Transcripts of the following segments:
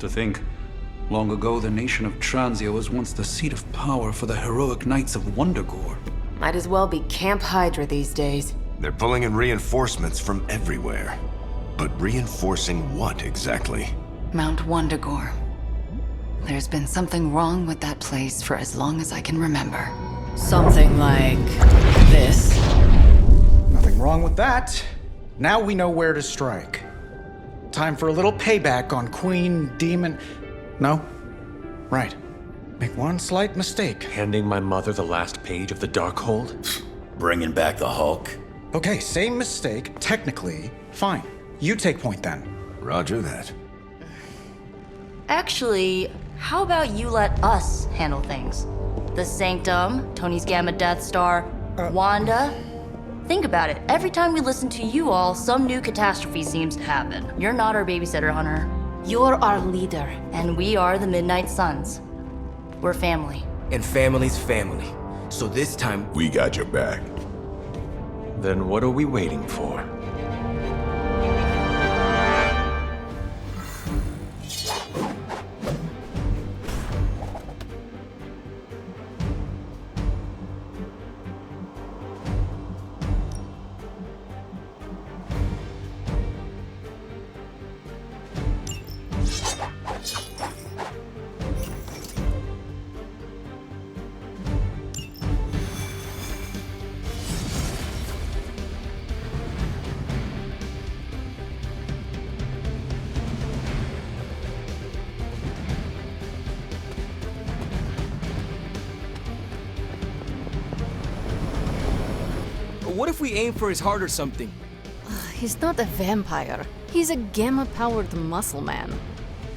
To think, long ago the nation of Transia was once the seat of power for the heroic knights of Wondergore. Might as well be Camp Hydra these days. They're pulling in reinforcements from everywhere. But reinforcing what exactly? Mount Wondergore. There's been something wrong with that place for as long as I can remember. Something like this. Nothing wrong with that. Now we know where to strike. Time for a little payback on Queen, Demon... No? Right. Make one slight mistake. Handing my mother the last page of the Darkhold? Bringing back the Hulk? Okay, same mistake. Technically, fine. You take point then. Roger that. Actually, how about you let us handle things? The Sanctum, Tony's Gamma Death Star, Wanda. Think about it. Every time we listen to you all, some new catastrophe seems to happen. You're not our babysitter, Hunter. You're our leader. And we are the Midnight Suns. We're family. And family's family. So this time, we got your back. Then what are we waiting for? what if we aim for his heart or something? He's not a vampire. He's a gamma-powered muscle man.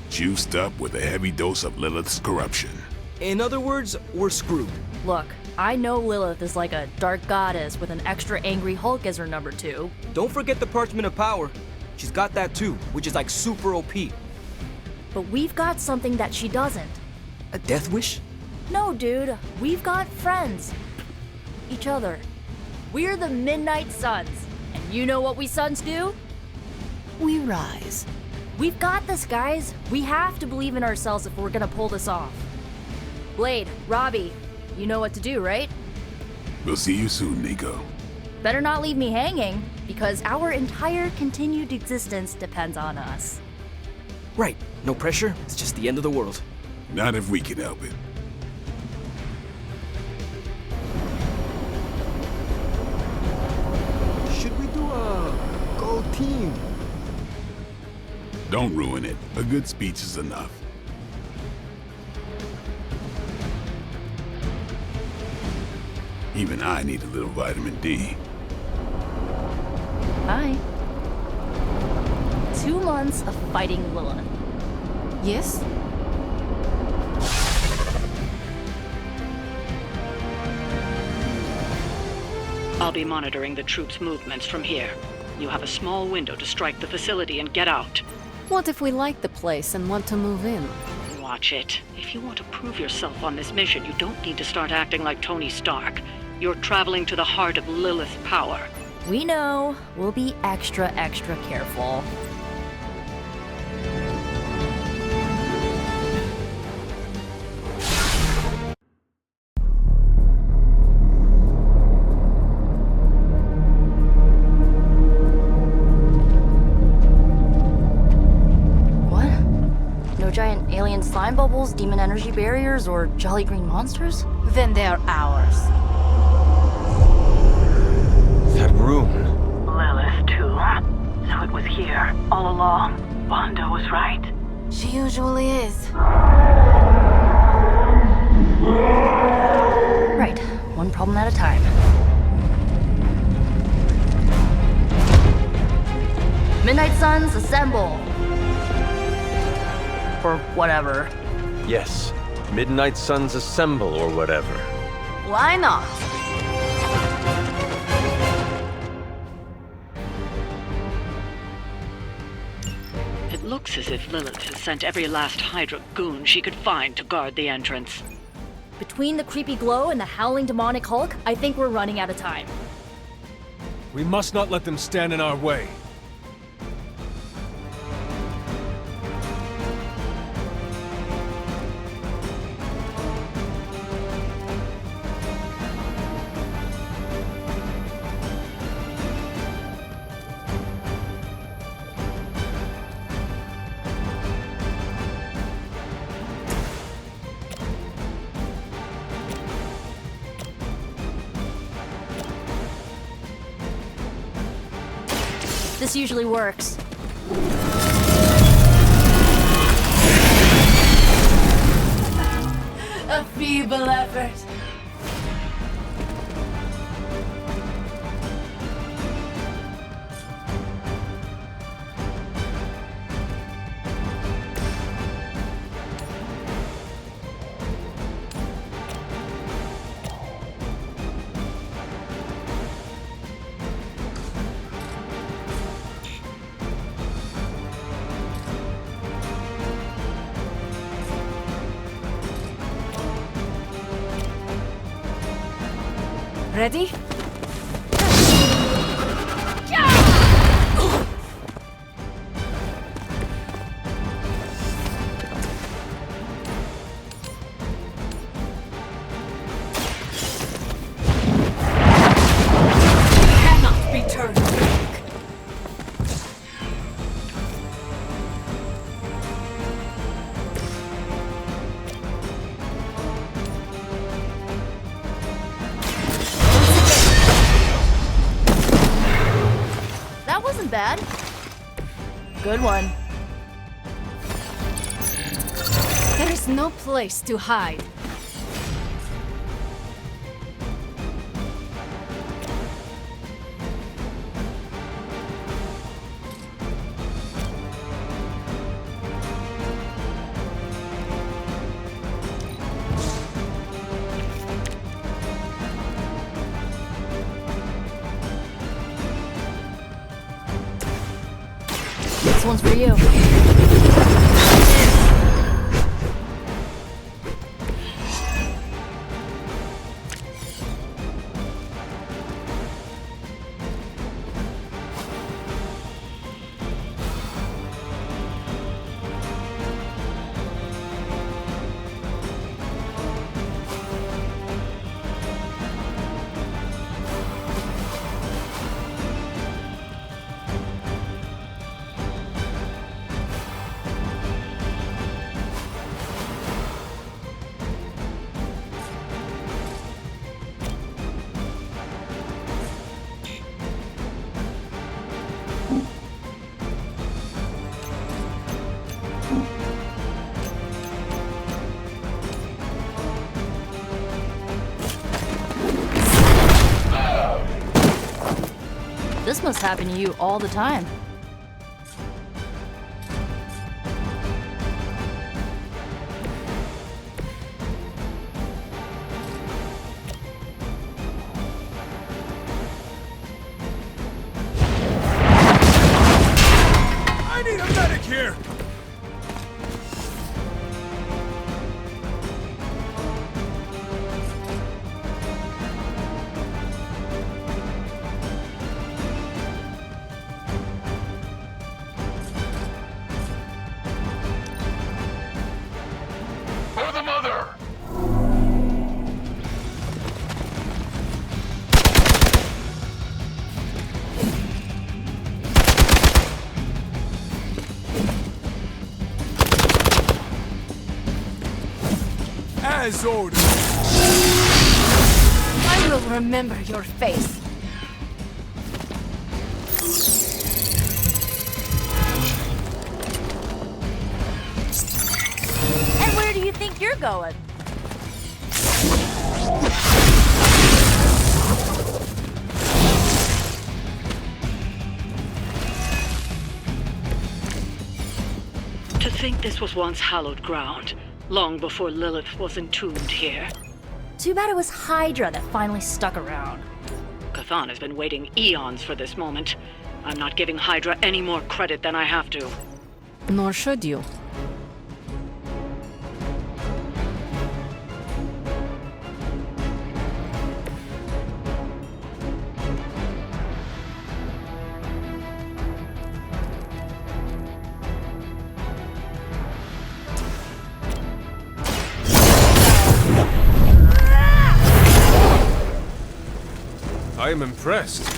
Juiced up with a heavy dose of Lilith's corruption. In other words, we're screwed. Look, I know Lilith is like a dark goddess with an extra angry Hulk as her number 2. Don't forget the Parchment of Power. She's got that too, which is like super OP. But we've got something that she doesn't. A death wish? No, dude. We've got friends. Each other. We're the Midnight Suns. And you know what we Suns do? We rise. We've got this, guys. We have to believe in ourselves if we're gonna pull this off. Blade, Robbie, you know what to do, right? We'll see you soon, Nico. Better not leave me hanging, because our entire continued existence depends on us. Right. No pressure. It's just the end of the world. Not if we can help it. Should we do a gold team? Don't ruin it. A good speech is enough. Even I need a little vitamin D. Bye. 2 months of fighting Lilith. Yes? I'll be monitoring the troops' movements from here. You have a small window to strike the facility and get out. What if we like the place and want to move in? Watch it. If you want to prove yourself on this mission, you don't need to start acting like Tony Stark. You're traveling to the heart of Lilith's power. We know. We'll be extra careful. Giant alien slime bubbles, demon energy barriers, or jolly green monsters? Then they're ours. That room. Lilith, too. So it was here, all along. Wanda was right. She usually is. Right. One problem at a time. Midnight Suns, assemble! Or whatever. Yes. Midnight Suns assemble or whatever. Why not? It looks as if Lilith has sent every last Hydra goon she could find to guard the entrance. Between the creepy glow and the howling demonic Hulk, I think we're running out of time. We must not let them stand in our way. This usually works. A feeble effort. Ready? Cannot be turned back. That wasn't bad. Good one. There is no place to hide. This one's for you. This must happen to you all the time. I need a medic here! For the mother! As ordered. I will remember your face. And where do you think you're going? To think this was once hallowed ground, long before Lilith was entombed here. Too bad it was Hydra that finally stuck around. Cathan has been waiting eons for this moment. I'm not giving Hydra any more credit than I have to. Nor should you. I am impressed.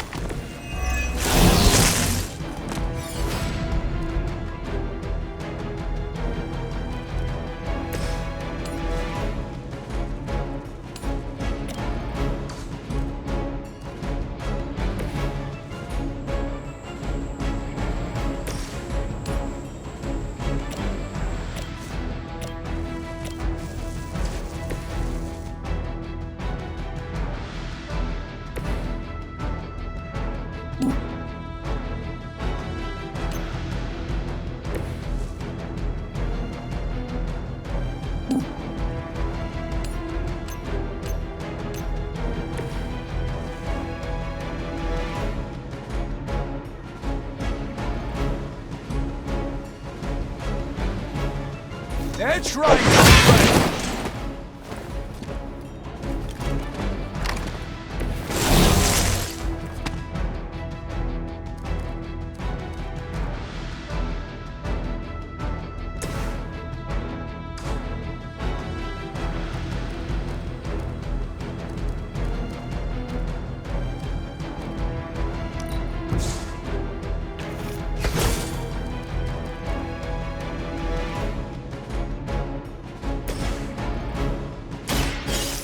That's right!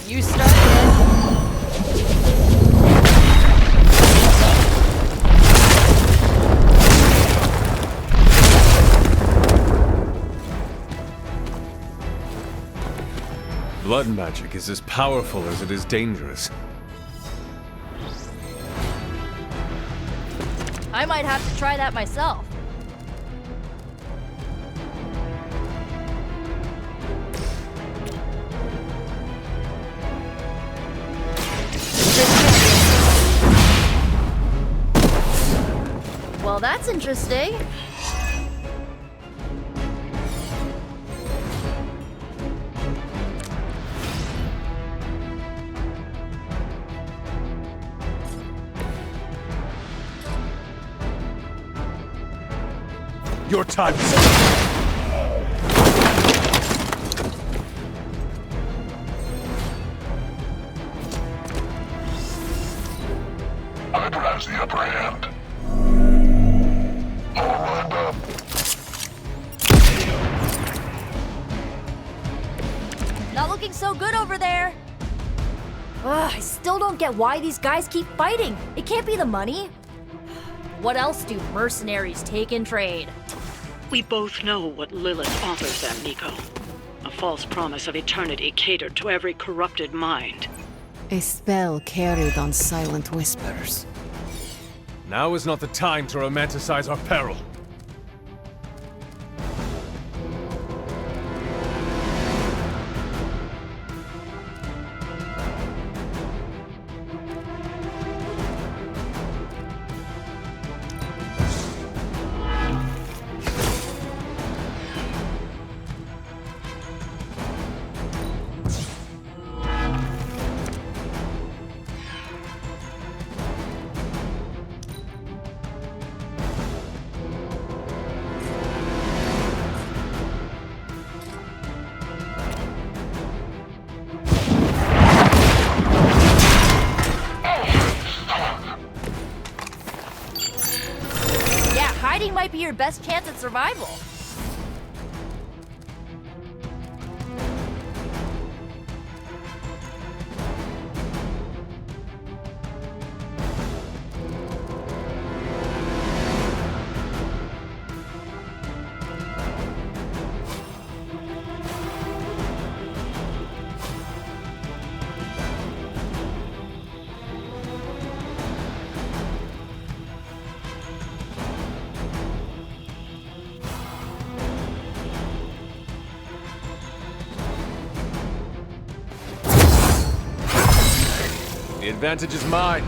You started it. Blood magic is as powerful as it is dangerous. I might have to try that myself. Well, that's interesting. Your time is up. Hydra has the upper hand. All lined up. Not looking so good over there. Ugh, I still don't get why these guys keep fighting. It can't be the money. What else do mercenaries take in trade? We both know what Lilith offers them, Nico. A false promise of eternity catered to every corrupted mind. A spell carried on silent whispers. Now is not the time to romanticize our peril. Hiding might be your best chance at survival. The advantage is mine.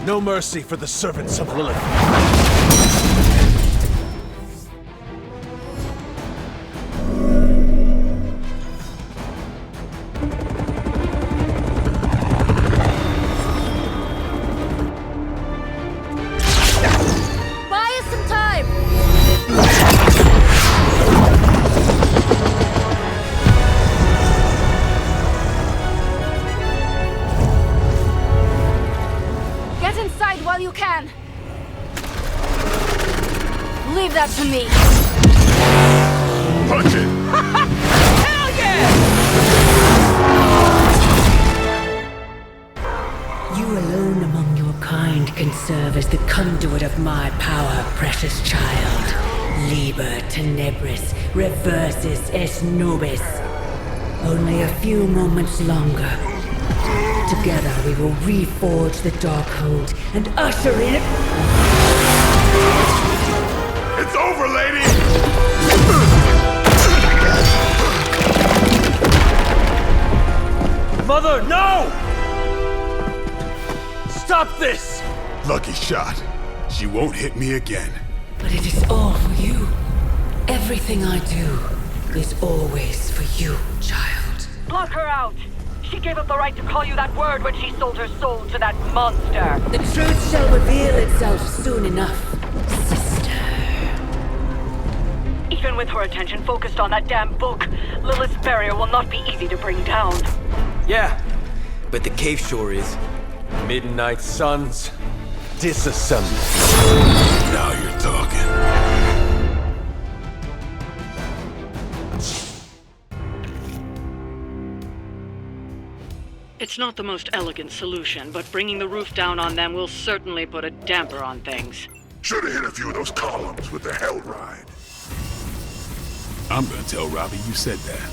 No mercy for the servants of Lilith. Buy us some time! Get inside while you can. Leave that to me. punch it! Hell yeah! You alone among your kind can serve as the conduit of my power, precious child. Liber tenebris, reversus est nobis. Only a few moments longer. Together we will reforge the Darkhold and usher in... It's over, lady! Mother, no! Stop this! Lucky shot. She won't hit me again. But it is all for you. Everything I do is always for you, child. Block her out! She gave up the right to call you that word when she sold her soul to that monster. The truth shall reveal itself soon enough, sister. Even with her attention focused on that damn book, Lilith's barrier will not be easy to bring down. Yeah, but the cave sure is. Midnight Suns, disassemble. Now you're talking. It's not the most elegant solution, but bringing the roof down on them will certainly put a damper on things. Should have hit a few of those columns with the hell ride. I'm gonna tell Robbie you said that.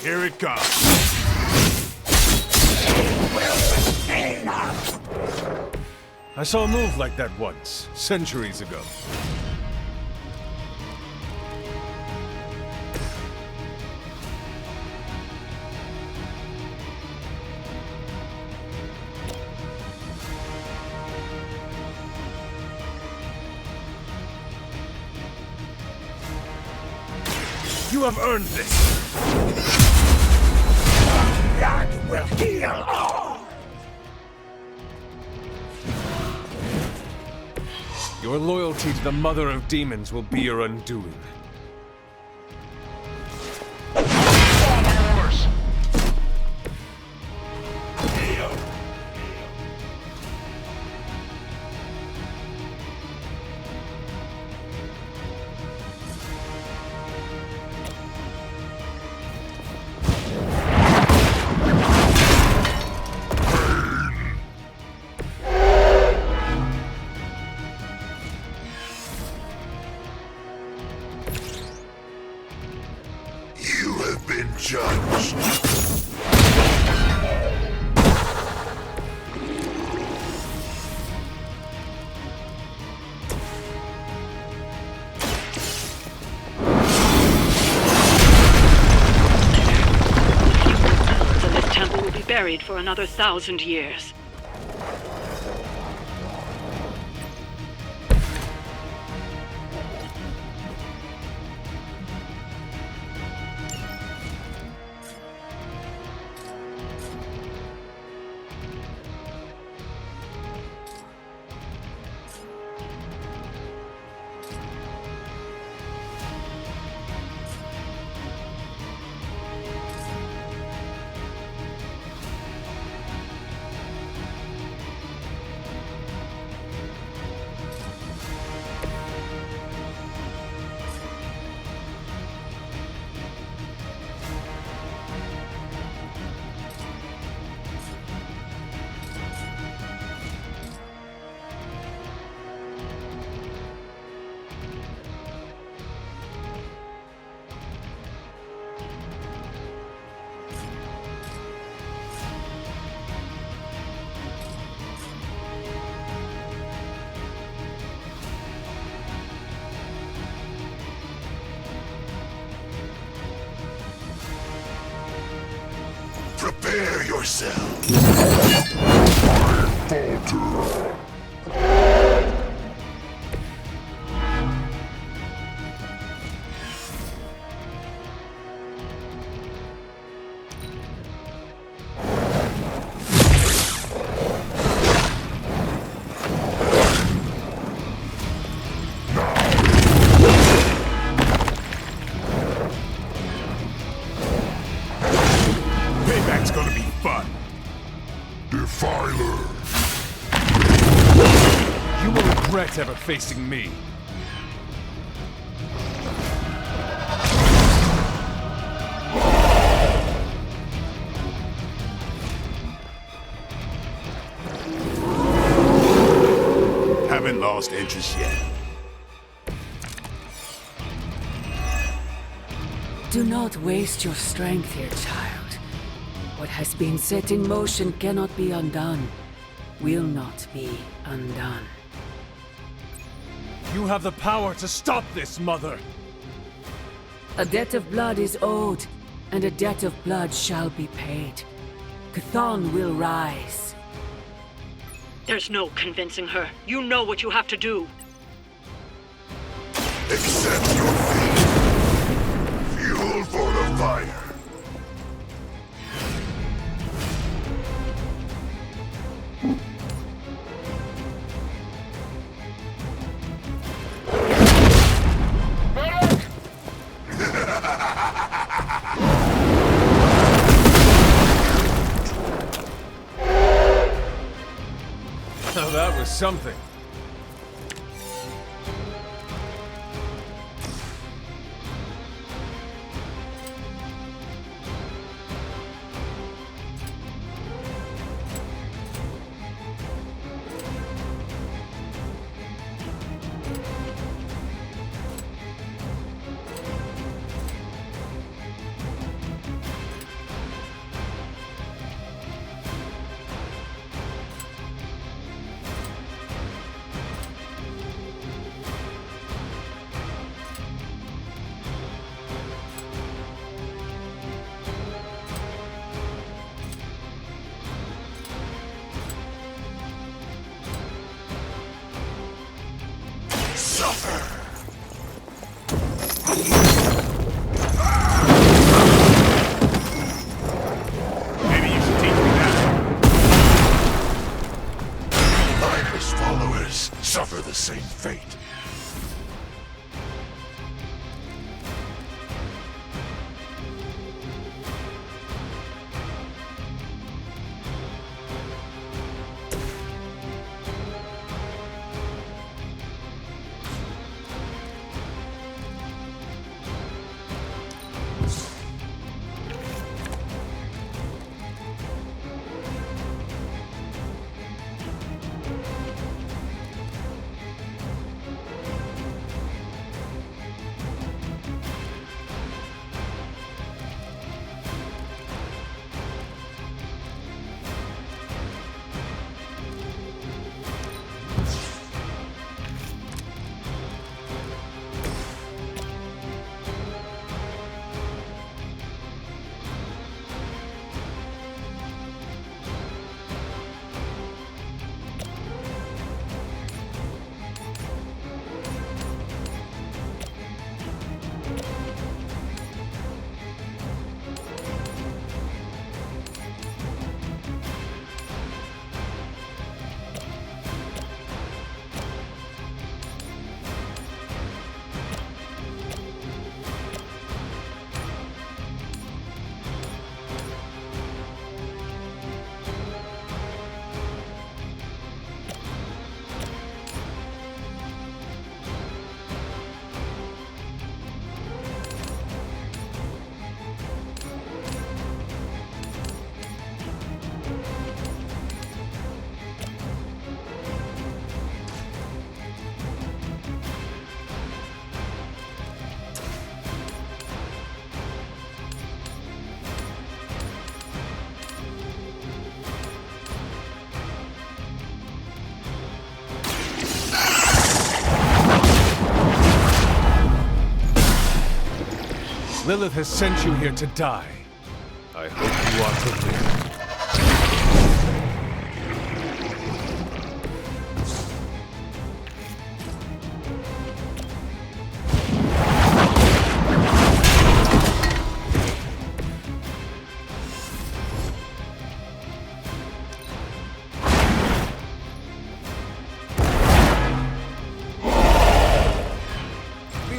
Here it comes. I saw a move like that once, centuries ago. You have earned this. That will heal all. Your loyalty to the Mother of Demons will be your undoing. Judged. So this temple will be buried for another 1,000 years. Prepare yourself. Falter. Payback's gonna be fun. Defiler. You will regret ever facing me. Haven't lost interest yet. Do not waste your strength here, child. What has been set in motion cannot be undone. Will not be undone. You have the power to stop this, Mother! A debt of blood is owed, and a debt of blood shall be paid. Chthon will rise. There's no convincing her. You know what you have to do. Accept your fate. Fuel for the fire. Now that was something. Maybe you should teach me that. Miner's followers suffer the same fate. Lilith has sent you here to die. I hope you are prepared.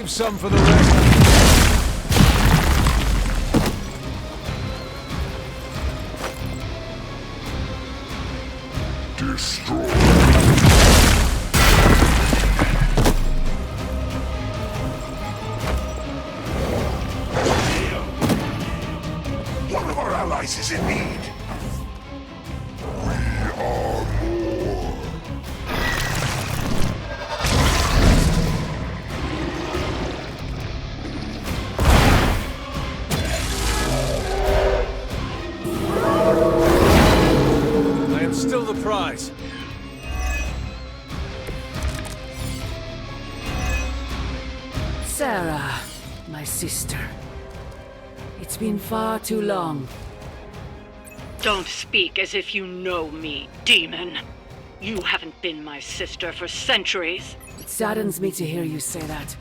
Save some for the rest. One of our allies is in need. We are more. I am still the prize. Sarah, my sister. It's been far too long. Don't speak as if you know me, demon. You haven't been my sister for centuries. It saddens me to hear you say that.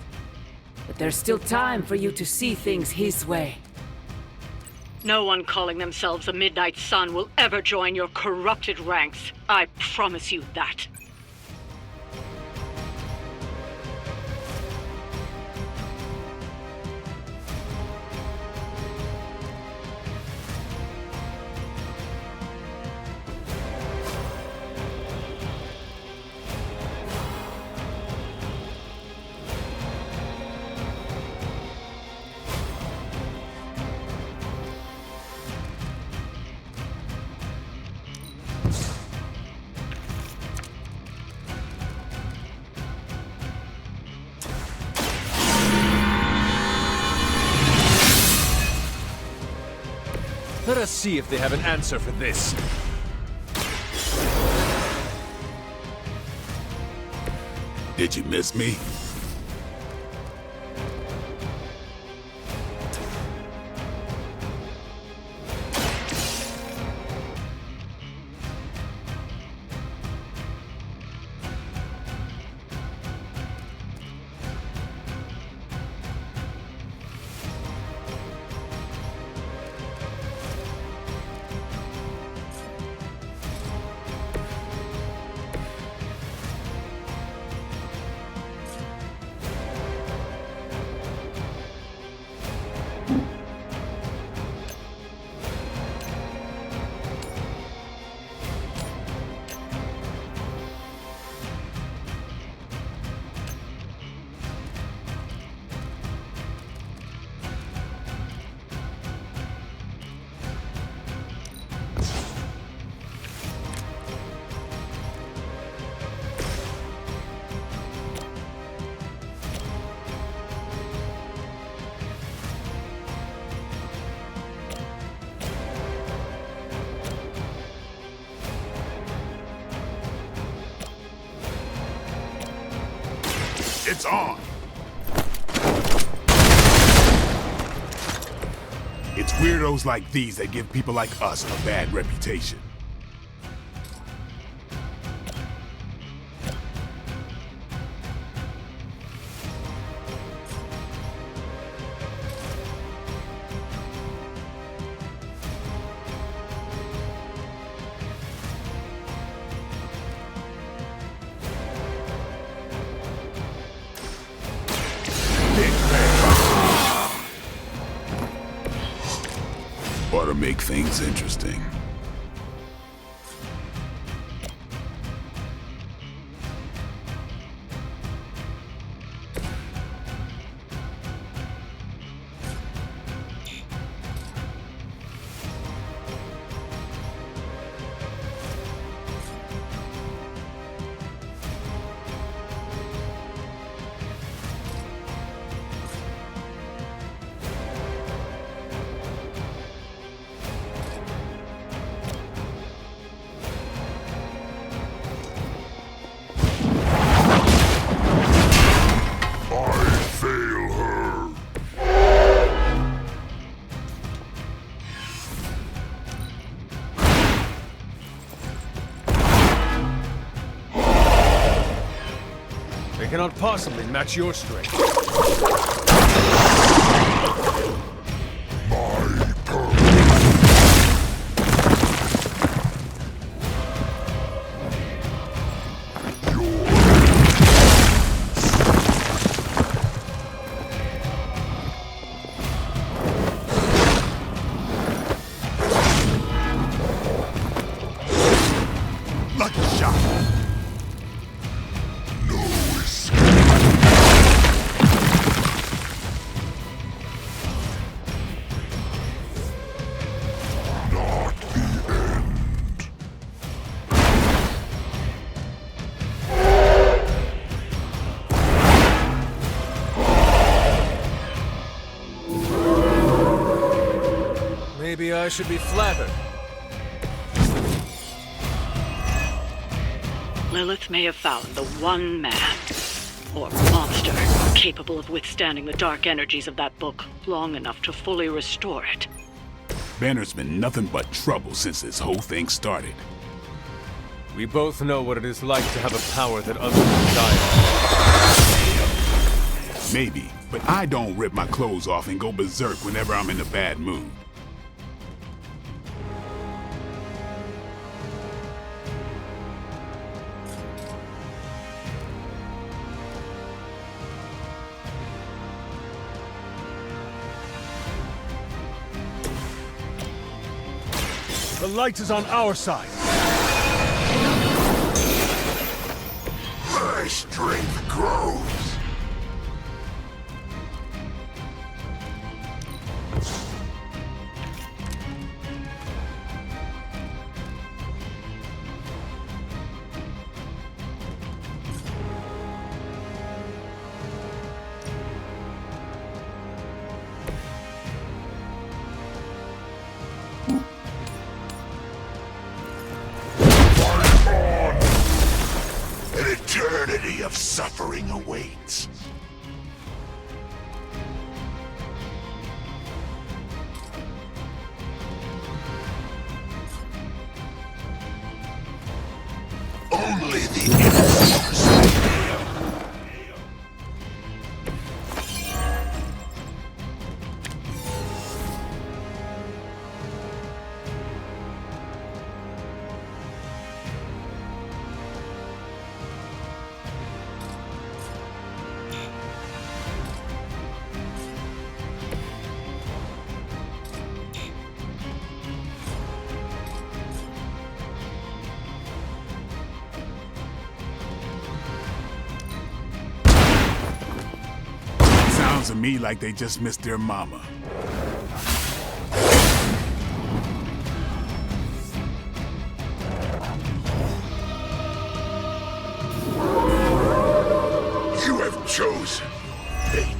But there's still time for you to see things his way. No one calling themselves a Midnight Sun will ever join your corrupted ranks. I promise you that. Let us see if they have an answer for this. Did you miss me? It's on! It's weirdos like these that give people like us a bad reputation. Ought to make things interesting. They cannot possibly match your strength. Maybe I should be flattered. Lilith may have found the one man, or monster, capable of withstanding the dark energies of that book long enough to fully restore it. Banner's been nothing but trouble since this whole thing started. We both know what it is like to have a power that others desire. Maybe, but I don't rip my clothes off and go berserk whenever I'm in a bad mood. The light is on our side. My strength grows. Eternity of suffering awaits. Only the innocent. Sounds to me like they just missed their mama. You have chosen fate.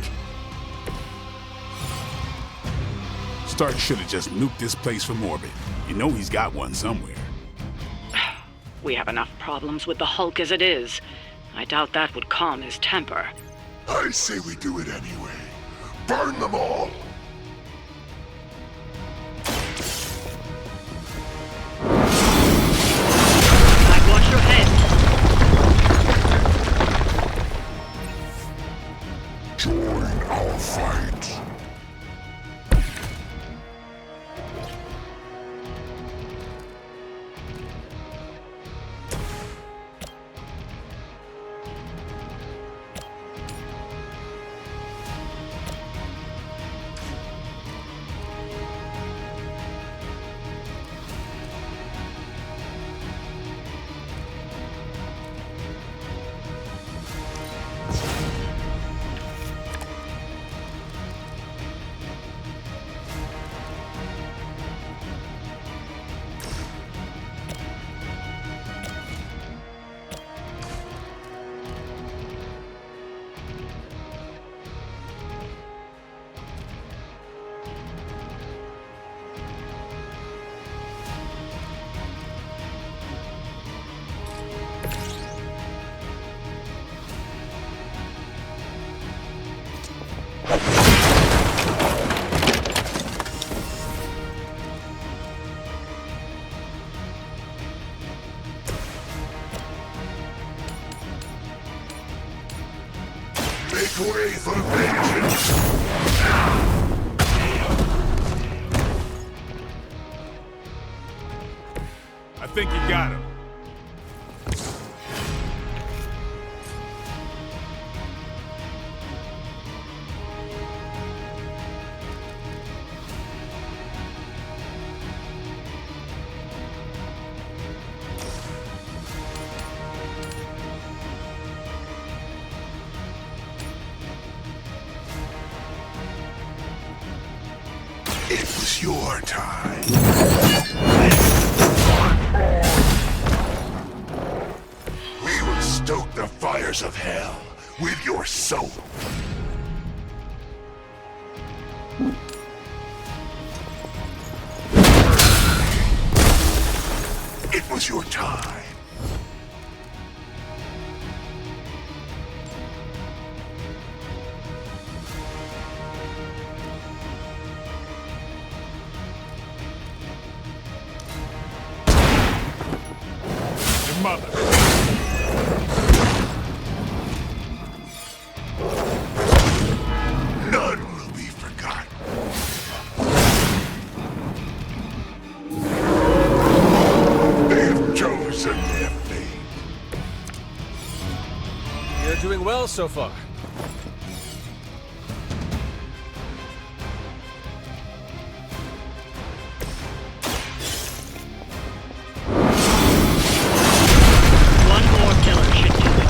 Stark should have just nuked this place from orbit. You know he's got one somewhere. We have enough problems with the Hulk as it is. I doubt that would calm his temper. I say we do it anyway. Burn them all! I'd watch your head. Join our fight. Make way for vengeance! I think you got him. It was your time. We will stoke the fires of hell with your soul. Now's your time. Your mother. None will be forgotten. They have chosen their fate. You're doing well so far. One more killer should do it.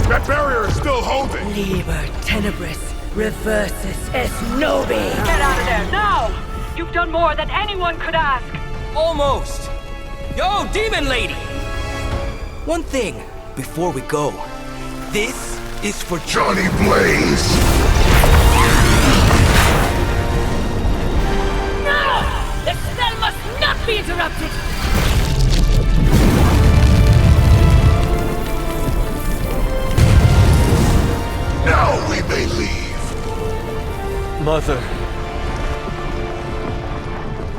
That barrier is still holding. Liber tenebris reversus es nobi. Get out of there, now! You've done more than anyone could ask. Almost. Yo, demon lady! One thing before we go. This is for Johnny Blaze. No! The spell must not be interrupted! Now we may leave. Mother.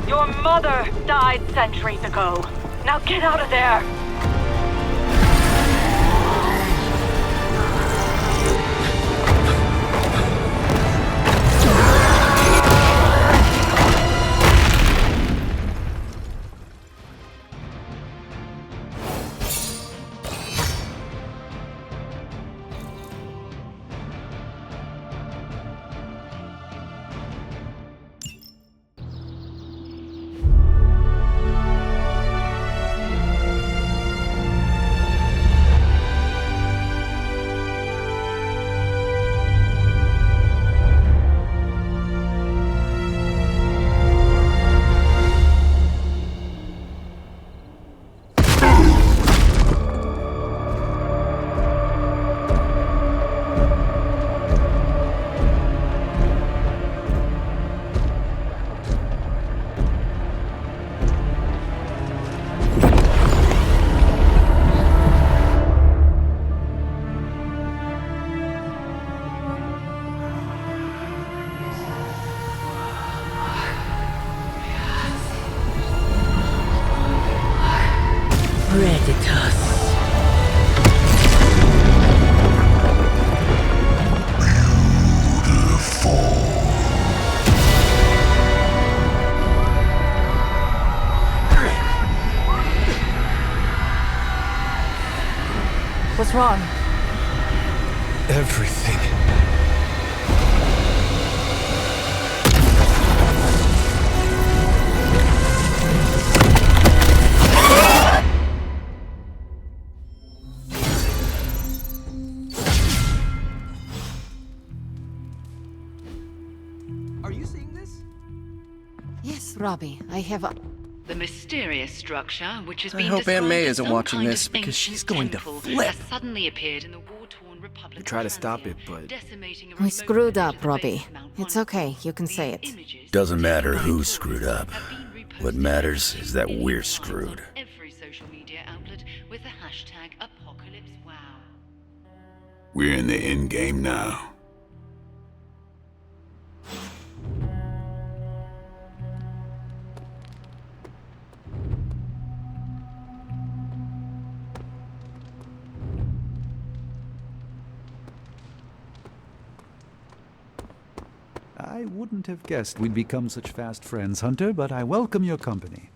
Your mother died centuries ago. Now get out of there! Predators. What's wrong? Everything. Are you seeing this? Yes, Robbie, I have a... The mysterious structure, which has I been hope Aunt May described as isn't some watching kind this, of because she's ancient going to temple, flip. has suddenly appeared in the war-torn Republic We of try to stop Transia, it, but decimating a We remote screwed village up, at the Robbie. base of Mount It's Wonder. okay, you can say it. Images Doesn't matter taken by who tourists screwed up. have been reposted What matters is that in we're piles screwed. on every social media outlet with the hashtag #ApocalypseWow. We're in the end game now. I wouldn't have guessed we'd become such fast friends, Hunter, but I welcome your company.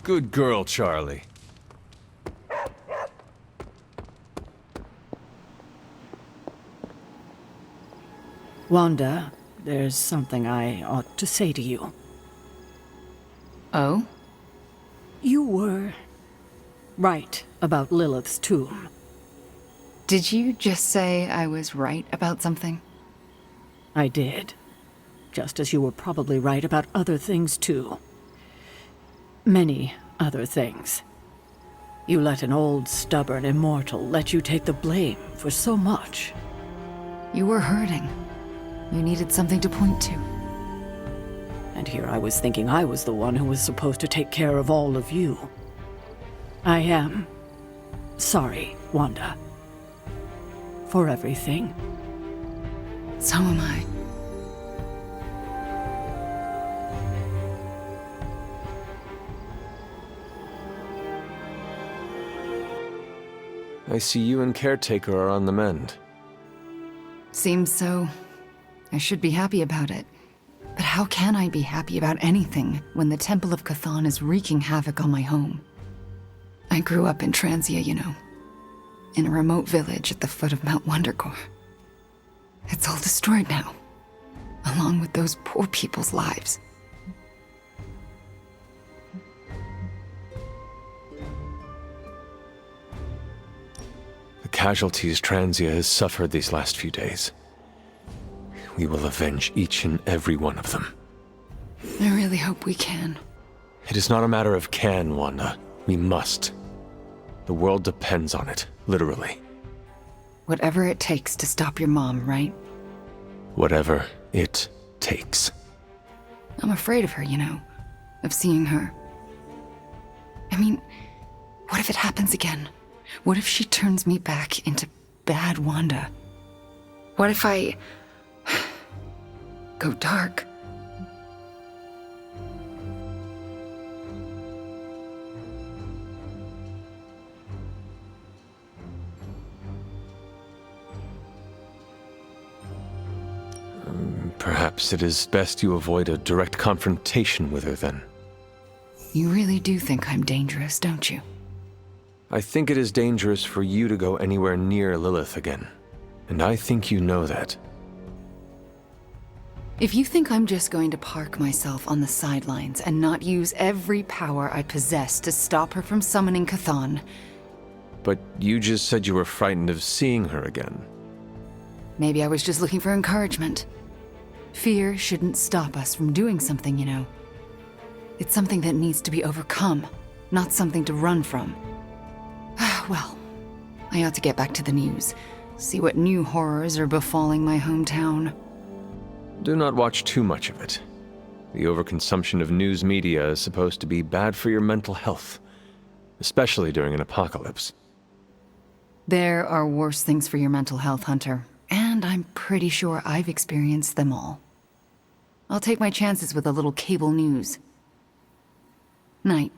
Good girl, Charlie. Wanda, there's something I ought to say to you. Oh? You were right about Lilith's tomb. Did you just say I was right about something? I did. just as you were probably right about other things too. Many other things. You let an old, stubborn immortal let you take the blame for so much. You were hurting. You needed something to point to. And here I was thinking I was the one who was supposed to take care of all of you. I am sorry, Wanda. For everything. So am I. I see you and Caretaker are on the mend. Seems so. I should be happy about it. But how can I be happy about anything when the Temple of Chthon is wreaking havoc on my home? I grew up in Transia, you know. In a remote village at the foot of Mount Wondergore. It's all destroyed now, along with those poor people's lives. The casualties Transia has suffered these last few days. We will avenge each and every one of them. I really hope we can. It is not a matter of can, Wanda. We must. The world depends on it, literally. Whatever it takes to stop your mom, right? Whatever it takes. I'm afraid of her, you know. Of seeing her. I mean, what if it happens again? What if she turns me back into bad Wanda? What if I go dark? Perhaps it is best you avoid a direct confrontation with her then. You really do think I'm dangerous, don't you? I think it is dangerous for you to go anywhere near Lilith again. And I think you know that. If you think I'm just going to park myself on the sidelines and not use every power I possess to stop her from summoning Chthon... But you just said you were frightened of seeing her again. Maybe I was just looking for encouragement. Fear shouldn't stop us from doing something, you know. It's something that needs to be overcome, not something to run from. Well, I ought to get back to the news, see what new horrors are befalling my hometown. Do not watch too much of it. The overconsumption of news media is supposed to be bad for your mental health, especially during an apocalypse. There are worse things for your mental health, Hunter, and I'm pretty sure I've experienced them all. I'll take my chances with a little cable news. Night.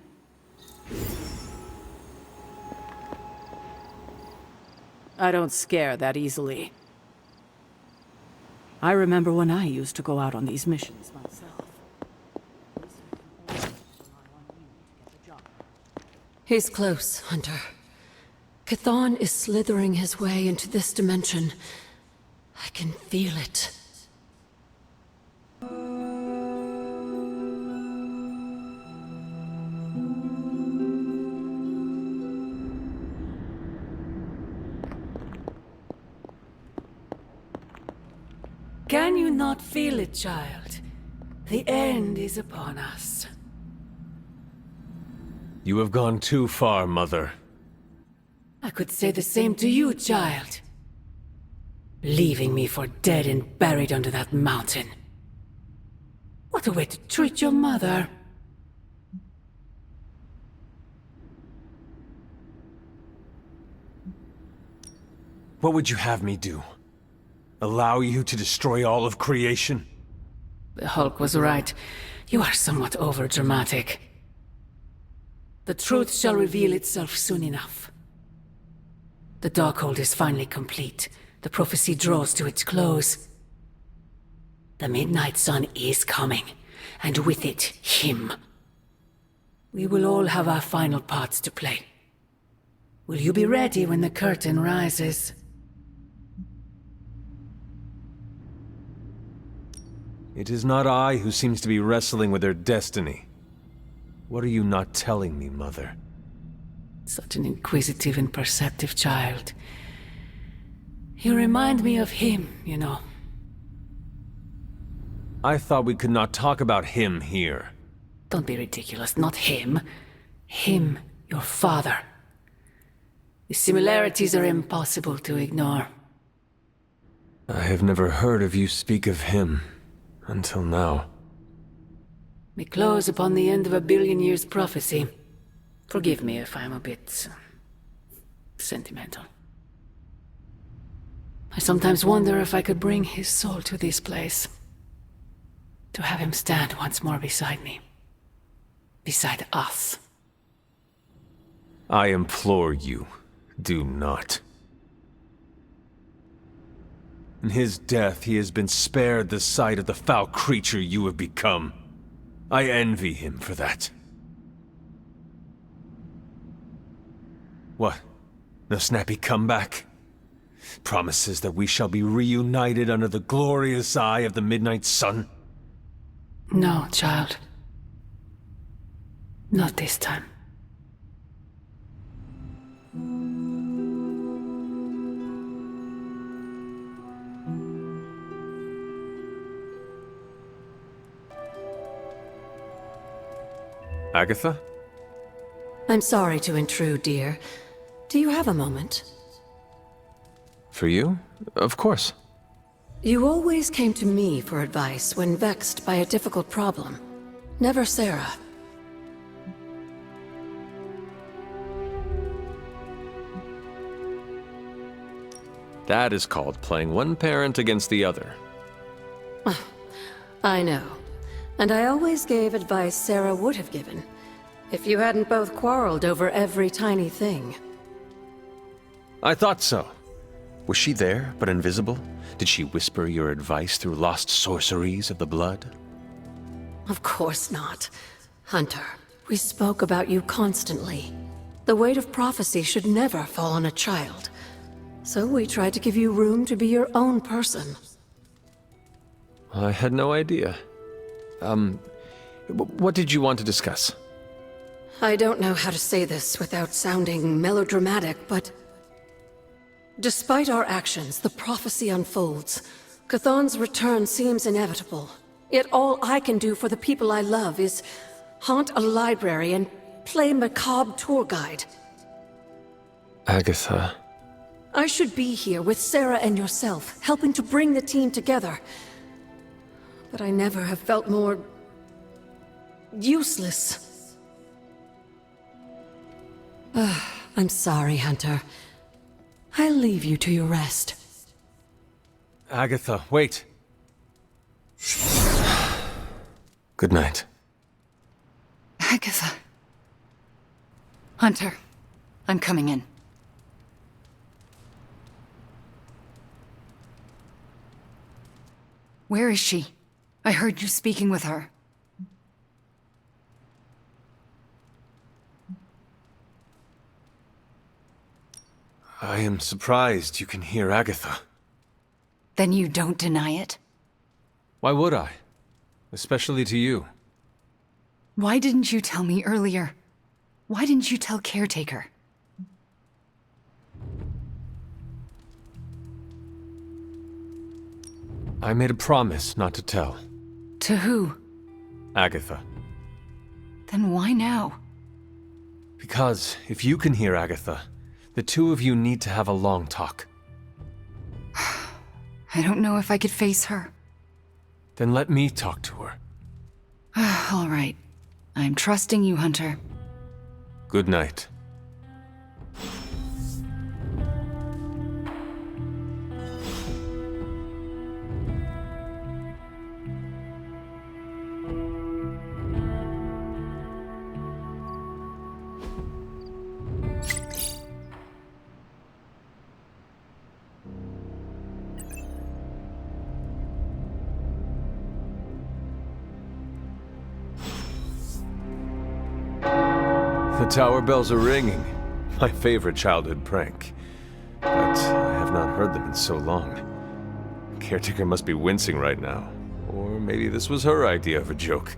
I don't scare that easily. I remember when I used to go out on these missions myself. He's close, Hunter. Chthon is slithering his way into this dimension. I can feel it. Can you not feel it, child? The end is upon us. You have gone too far, Mother. I could say the same to you, child. Leaving me for dead and buried under that mountain. What a way to treat your mother. What would you have me do? Allow you to destroy all of creation? The Hulk was right. You are somewhat overdramatic. The truth shall reveal itself soon enough. The Darkhold is finally complete. The prophecy draws to its close. The Midnight Sun is coming, and with it, him. We will all have our final parts to play. Will you be ready when the curtain rises? It is not I who seems to be wrestling with their destiny. What are you not telling me, Mother? Such an inquisitive and perceptive child. You remind me of him, you know. I thought we could not talk about him here. Don't be ridiculous. Not him. Him, your father. The similarities are impossible to ignore. I have never heard of you speak of him until now. We close upon the end of a billion years prophecy. Forgive me if I'm a bit sentimental. I sometimes wonder if I could bring his soul to this place. To have him stand once more beside me. Beside us. I implore you, do not. In his death, he has been spared the sight of the foul creature you have become. I envy him for that. What? No snappy comeback? Promises that we shall be reunited under the glorious eye of the midnight sun? No, child. Not this time. Agatha? I'm sorry to intrude, dear. Do you have a moment? For you? Of course. You always came to me for advice when vexed by a difficult problem. Never Sarah. That is called playing one parent against the other. I know. And I always gave advice Sarah would have given, if you hadn't both quarreled over every tiny thing. I thought so. Was she there, but invisible? Did she whisper your advice through lost sorceries of the blood? Of course not. Hunter, we spoke about you constantly. The weight of prophecy should never fall on a child. So we tried to give you room to be your own person. I had no idea. What did you want to discuss? I don't know how to say this without sounding melodramatic, but... Despite our actions, the prophecy unfolds. Chthon's return seems inevitable. Yet all I can do for the people I love is haunt a library and play macabre tour guide. Agatha. I should be here with Sarah and yourself, helping to bring the team together. But I never have felt more... useless. I'm sorry, Hunter. I'll leave you to your rest. Agatha, wait. Good night. Agatha. Hunter, I'm coming in. Where is she? I heard you speaking with her. I am surprised you can hear Agatha. Then you don't deny it? Why would I? Especially to you. Why didn't you tell me earlier? Why didn't you tell Caretaker? I made a promise not to tell. To who? Agatha. Then why now? Because if you can hear Agatha, the two of you need to have a long talk. I don't know if I could face her. Then let me talk to her. All right. I'm trusting you, Hunter. Good night. The tower bells are ringing. My favorite childhood prank. But I have not heard them in so long. Caretaker must be wincing right now. Or maybe this was her idea of a joke.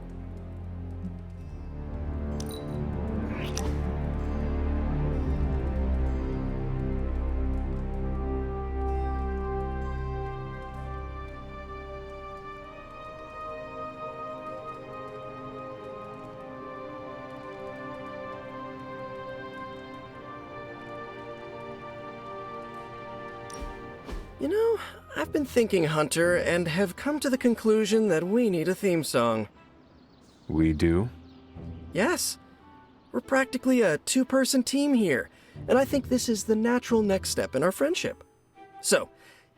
You know, I've been thinking, Hunter, and have come to the conclusion that we need a theme song. We do? Yes. We're practically a two-person team here, and I think this is the natural next step in our friendship. So,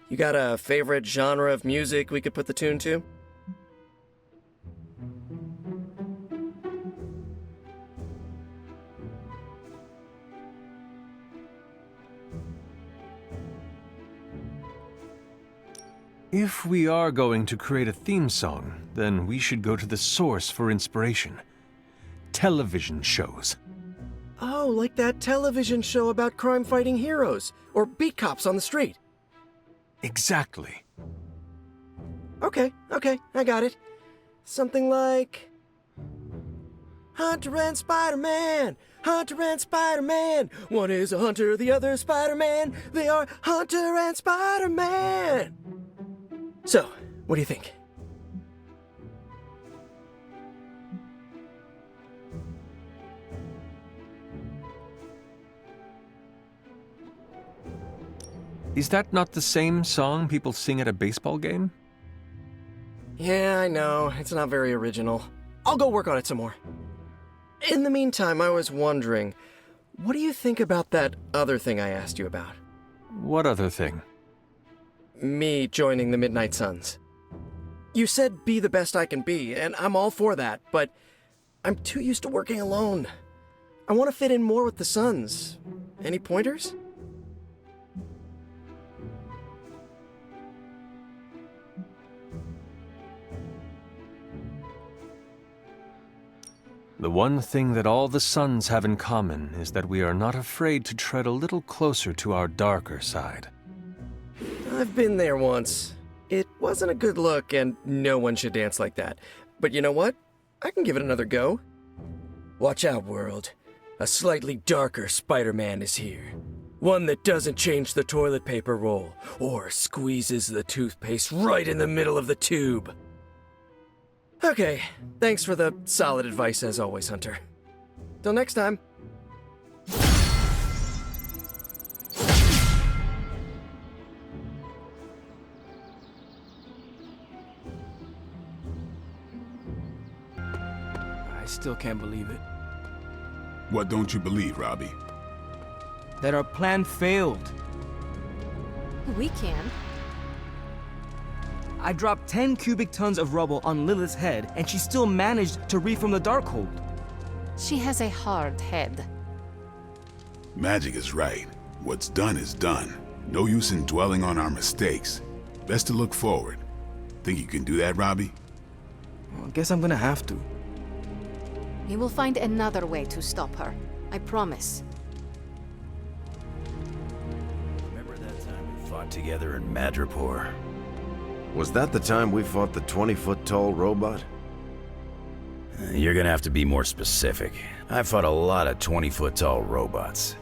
you got a favorite genre of music we could put the tune to? If we are going to create a theme song, then we should go to the source for inspiration. Television shows. Oh, like that television show about crime-fighting heroes, or beat cops on the street. Exactly. Okay, I got it. Something like... Hunter and Spider-Man! Hunter and Spider-Man! One is a hunter, the other is Spider-Man. They are Hunter and Spider-Man! So, what do you think? Is that not the same song people sing at a baseball game? Yeah, I know. It's not very original. I'll go work on it some more. In the meantime, I was wondering, what do you think about that other thing I asked you about? What other thing? Me joining the Midnight Suns. You said be the best I can be, and I'm all for that, but I'm too used to working alone. I want to fit in more with the Suns. Any pointers? The one thing that all the Suns have in common is that we are not afraid to tread a little closer to our darker side. I've been there once. It wasn't a good look, and no one should dance like that. But you know what? I can give it another go. Watch out, world. A slightly darker Spider-Man is here. One that doesn't change the toilet paper roll, or squeezes the toothpaste right in the middle of the tube. Okay, thanks for the solid advice as always, Hunter. Till next time. I still can't believe it. What don't you believe, Robbie? That our plan failed. We can. I dropped 10 cubic tons of rubble on Lilith's head, and she still managed to reform the Darkhold. She has a hard head. Magic is right. What's done is done. No use in dwelling on our mistakes. Best to look forward. Think you can do that, Robbie? Well, I guess I'm gonna have to. We will find another way to stop her. I promise. Remember that time we fought together in Madripoor? Was that the time we fought the 20-foot-tall robot? You're gonna have to be more specific. I fought a lot of 20-foot-tall robots.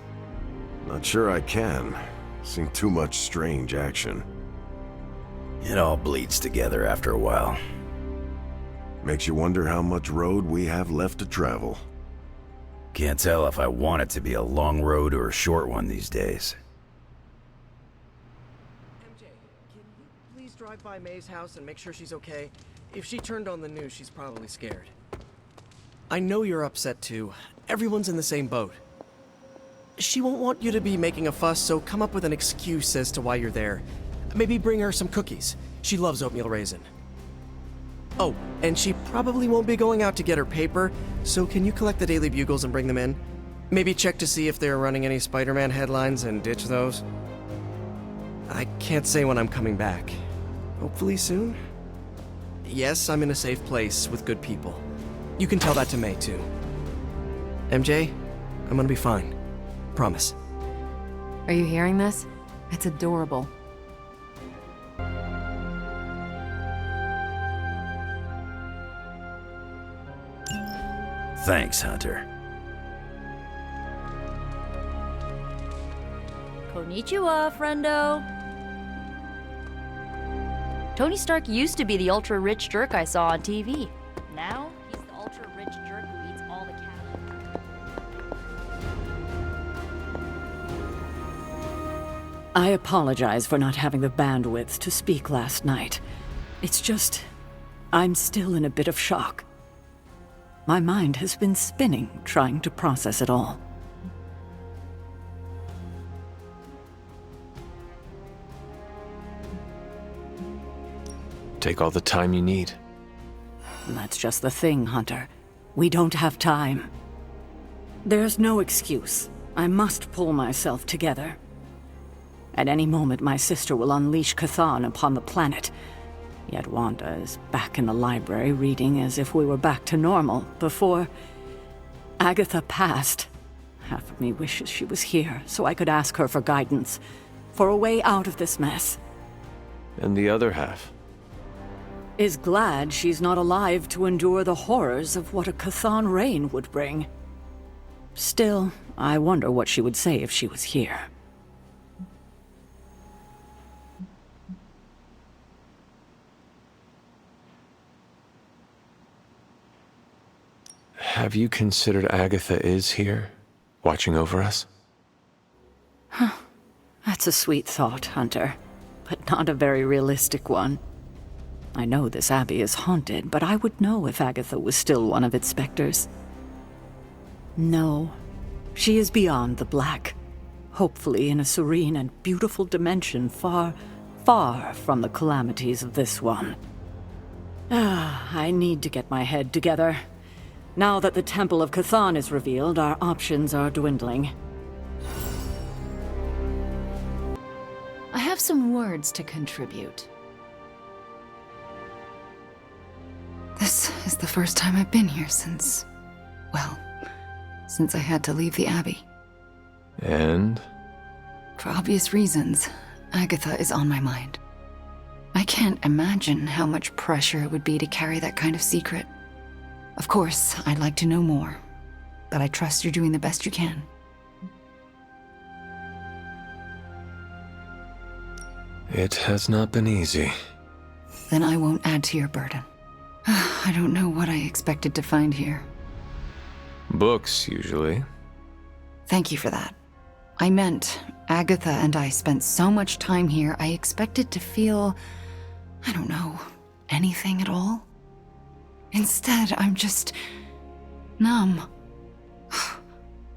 Not sure I can. Seen too much strange action. It all bleeds together after a while. Makes you wonder how much road we have left to travel. Can't tell if I want it to be a long road or a short one these days. MJ, can you please drive by May's house and make sure she's okay? If she turned on the news, she's probably scared. I know you're upset too. Everyone's in the same boat. She won't want you to be making a fuss, so come up with an excuse as to why you're there. Maybe bring her some cookies. She loves oatmeal raisin. Oh, and she probably won't be going out to get her paper, so can you collect the Daily Bugles and bring them in? Maybe check to see if they're running any Spider-Man headlines and ditch those. I can't say when I'm coming back. Hopefully soon? Yes, I'm in a safe place with good people. You can tell that to May, too. MJ, I'm gonna be fine. Promise. Are you hearing this? It's adorable. Thanks, Hunter. Konnichiwa, friendo. Tony Stark used to be the ultra-rich jerk I saw on TV. Now, he's the ultra-rich jerk who eats all the calories. I apologize for not having the bandwidth to speak last night. It's just, I'm still in a bit of shock. My mind has been spinning, trying to process it all. Take all the time you need. That's just the thing, Hunter. We don't have time. There's no excuse. I must pull myself together. At any moment, my sister will unleash Chthon upon the planet. Yet Wanda is back in the library reading as if we were back to normal before Agatha passed. Half of me wishes she was here so I could ask her for guidance, for a way out of this mess. And the other half? Is glad she's not alive to endure the horrors of what a Chthon reign would bring. Still, I wonder what she would say if she was here. Have you considered Agatha is here, watching over us? Huh. That's a sweet thought, Hunter, but not a very realistic one. I know this abbey is haunted, but I would know if Agatha was still one of its specters. No, she is beyond the black, hopefully in a serene and beautiful dimension far, far from the calamities of this one. I need to get my head together. Now that the Temple of Chthon is revealed, our options are dwindling. I have some words to contribute. This is the first time I've been here since I had to leave the Abbey. And? For obvious reasons, Agatha is on my mind. I can't imagine how much pressure it would be to carry that kind of secret. Of course, I'd like to know more, but I trust you're doing the best you can. It has not been easy. Then I won't add to your burden. I don't know what I expected to find here. Books, usually. Thank you for that. I meant, Agatha and I spent so much time here, I expected to feel, I don't know, anything at all. Instead, I'm just numb.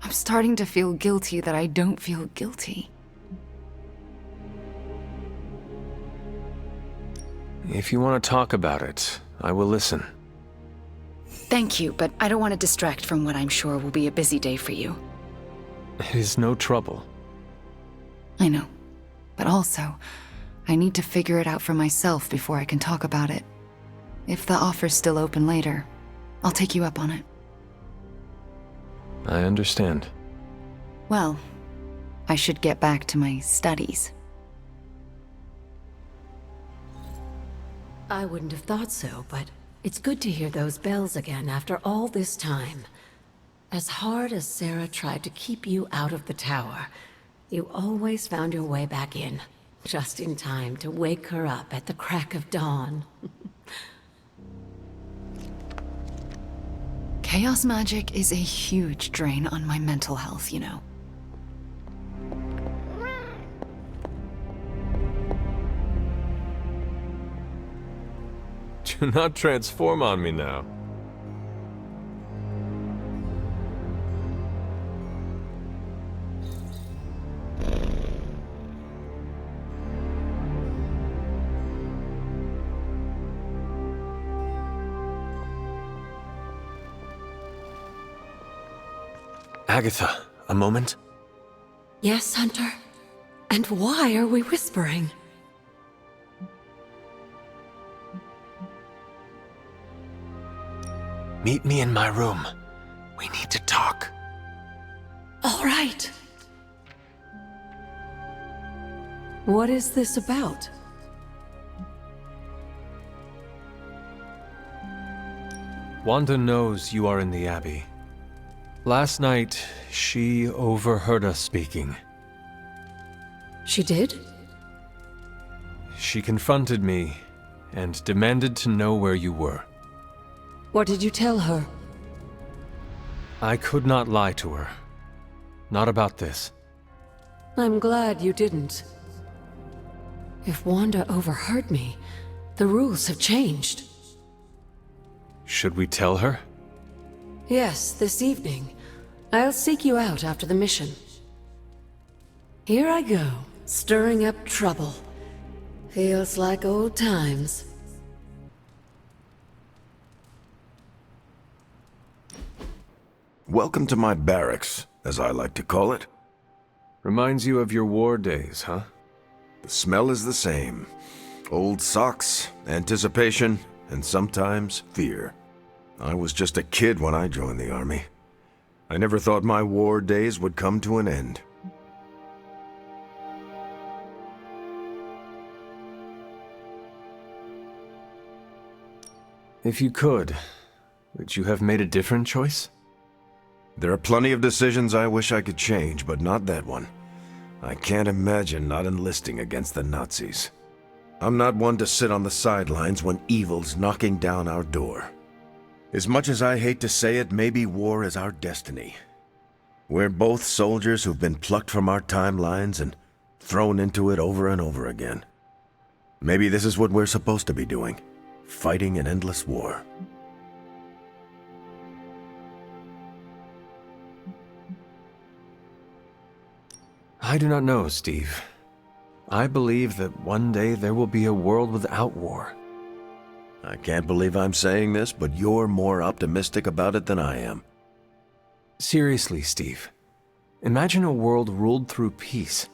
I'm starting to feel guilty that I don't feel guilty. If you want to talk about it, I will listen. Thank you, but I don't want to distract from what I'm sure will be a busy day for you. It is no trouble. I know. But also, I need to figure it out for myself before I can talk about it. If the offer's still open later, I'll take you up on it. I understand. Well, I should get back to my studies. I wouldn't have thought so, but it's good to hear those bells again after all this time. As hard as Sarah tried to keep you out of the tower, you always found your way back in, just in time to wake her up at the crack of dawn. Chaos magic is a huge drain on my mental health, you know. Do not transform on me now. Agatha, a moment? Yes, Hunter? And why are we whispering? Meet me in my room. We need to talk. All right. What is this about? Wanda knows you are in the Abbey. Last night, she overheard us speaking. She did? She confronted me and demanded to know where you were. What did you tell her? I could not lie to her. Not about this. I'm glad you didn't. If Wanda overheard me, the rules have changed. Should we tell her? Yes, this evening. I'll seek you out after the mission. Here I go, stirring up trouble. Feels like old times. Welcome to my barracks, as I like to call it. Reminds you of your war days, huh? The smell is the same. Old socks, anticipation, and sometimes fear. I was just a kid when I joined the army. I never thought my war days would come to an end. If you could you have made a different choice? There are plenty of decisions I wish I could change, but not that one. I can't imagine not enlisting against the Nazis. I'm not one to sit on the sidelines when evil's knocking down our door. As much as I hate to say it, maybe war is our destiny. We're both soldiers who've been plucked from our timelines and thrown into it over and over again. Maybe this is what we're supposed to be doing, fighting an endless war. I do not know, Steve. I believe that one day there will be a world without war. I can't believe I'm saying this, but you're more optimistic about it than I am. Seriously, Steve. Imagine a world ruled through peace.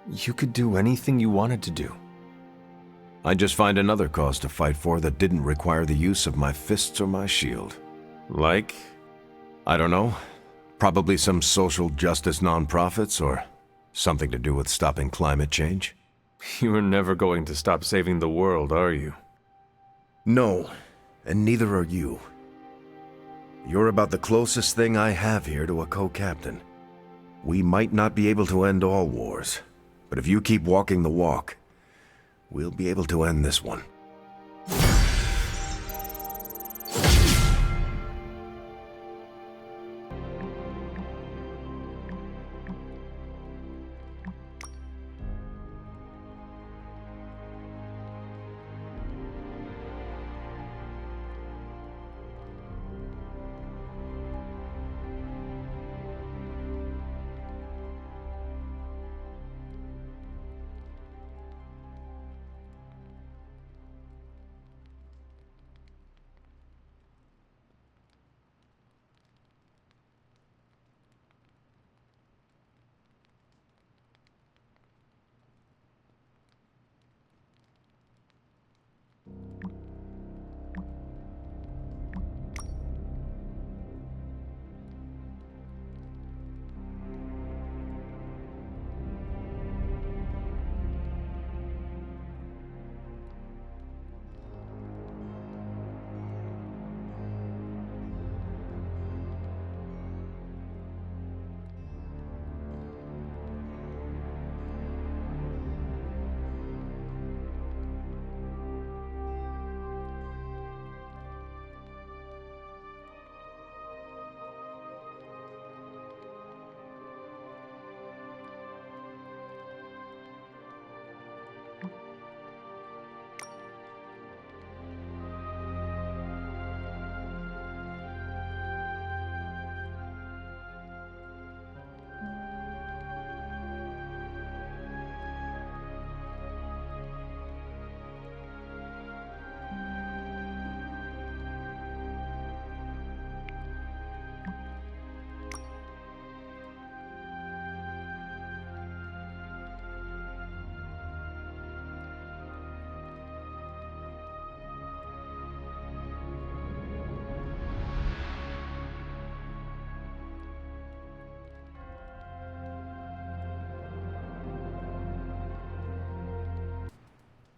You could do anything you wanted to do. I'd just find another cause to fight for that didn't require the use of my fists or my shield. Like? I don't know. Probably some social justice nonprofits or something to do with stopping climate change. You are never going to stop saving the world, are you? No, and neither are you. You're about the closest thing I have here to a co-captain. We might not be able to end all wars, but if you keep walking the walk, we'll be able to end this one.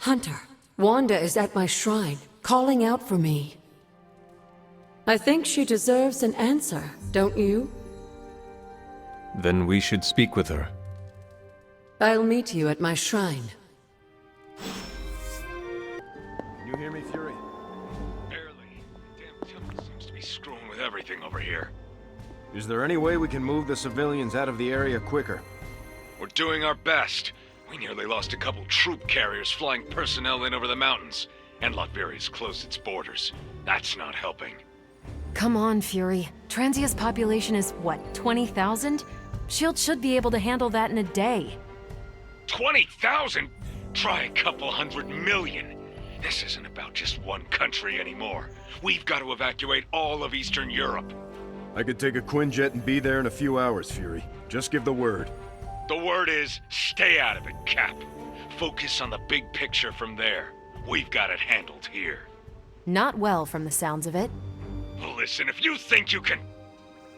Hunter, Wanda is at my shrine, calling out for me. I think she deserves an answer, don't you? Then we should speak with her. I'll meet you at my shrine. Can you hear me, Fury? Barely. Damn temple seems to be screwing with everything over here. Is there any way we can move the civilians out of the area quicker? We're doing our best. We nearly lost a couple troop carriers flying personnel in over the mountains, and Latveria's closed its borders. That's not helping. Come on, Fury. Transia's population is, what, 20,000? S.H.I.E.L.D. should be able to handle that in a day. 20,000? Try a couple 100 million. This isn't about just one country anymore. We've got to evacuate all of Eastern Europe. I could take a Quinjet and be there in a few hours, Fury. Just give the word. The word is, stay out of it, Cap. Focus on the big picture from there. We've got it handled here. Not well from the sounds of it. Listen, if you think you can...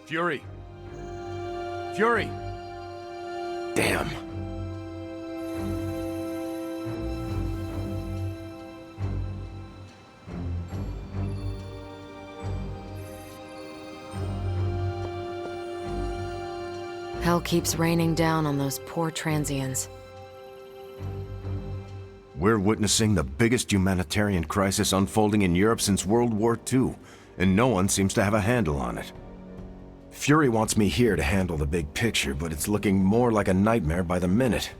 Fury! Fury! Damn. Hell keeps raining down on those poor Transians. We're witnessing the biggest humanitarian crisis unfolding in Europe since World War II, and no one seems to have a handle on it. Fury wants me here to handle the big picture, but it's looking more like a nightmare by the minute.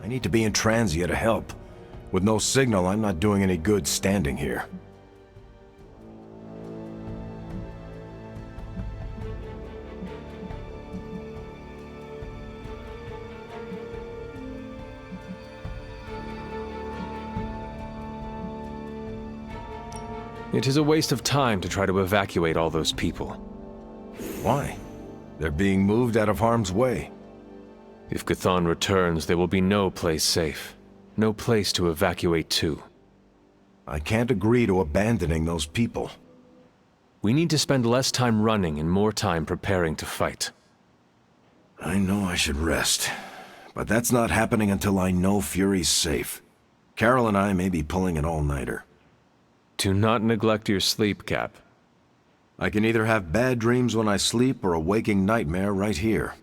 I need to be in Transia to help. With no signal, I'm not doing any good standing here. It is a waste of time to try to evacuate all those people. Why? They're being moved out of harm's way. If Chthon returns, there will be no place safe. No place to evacuate to. I can't agree to abandoning those people. We need to spend less time running and more time preparing to fight. I know I should rest, but that's not happening until I know Fury's safe. Carol and I may be pulling an all-nighter. Do not neglect your sleep, Cap. I can either have bad dreams when I sleep or a waking nightmare right here.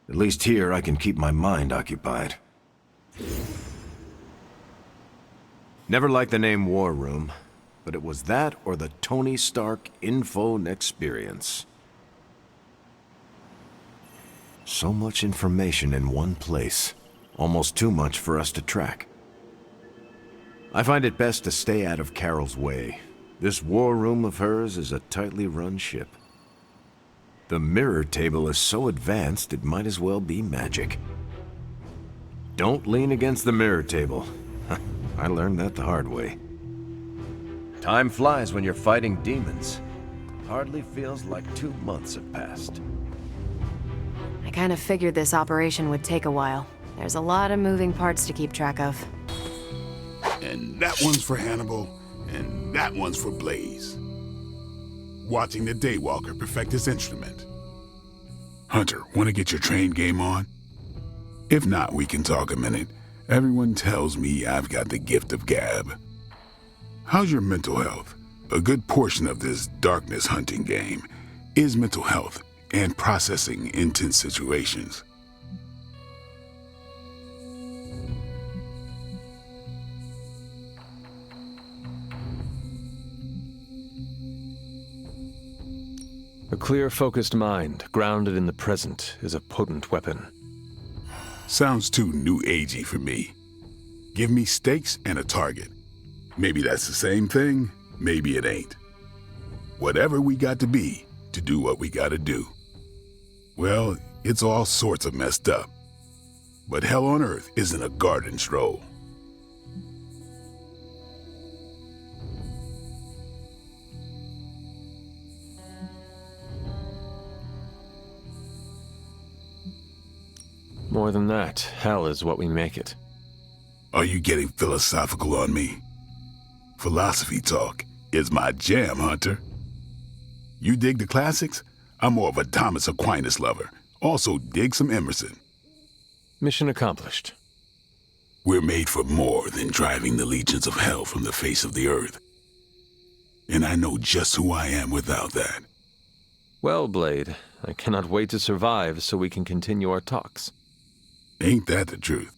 At least here I can keep my mind occupied. Never liked the name War Room, but it was that or the Tony Stark Info Experience. So much information in one place. Almost too much for us to track. I find it best to stay out of Carol's way. This war room of hers is a tightly run ship. The mirror table is so advanced it might as well be magic. Don't lean against the mirror table. I learned that the hard way. Time flies when you're fighting demons. Hardly feels like 2 months have passed. I kind of figured this operation would take a while. There's a lot of moving parts to keep track of. And that one's for Hannibal, and that one's for Blaze. Watching the Daywalker perfect his instrument. Hunter, want to get your train game on? If not, we can talk a minute. Everyone tells me I've got the gift of gab. How's your mental health? A good portion of this darkness hunting game is mental health and processing intense situations. A clear, focused mind, grounded in the present, is a potent weapon. Sounds too new agey for me. Give me stakes and a target. Maybe that's the same thing, maybe it ain't. Whatever we got to be to do what we gotta do. Well, it's all sorts of messed up. But hell on earth isn't a garden stroll. More than that, hell is what we make it. Are you getting philosophical on me? Philosophy talk is my jam, Hunter. You dig the classics? I'm more of a Thomas Aquinas lover. Also dig some Emerson. Mission accomplished. We're made for more than driving the legions of hell from the face of the earth. And I know just who I am without that. Well, Blade, I cannot wait to survive so we can continue our talks. Ain't that the truth?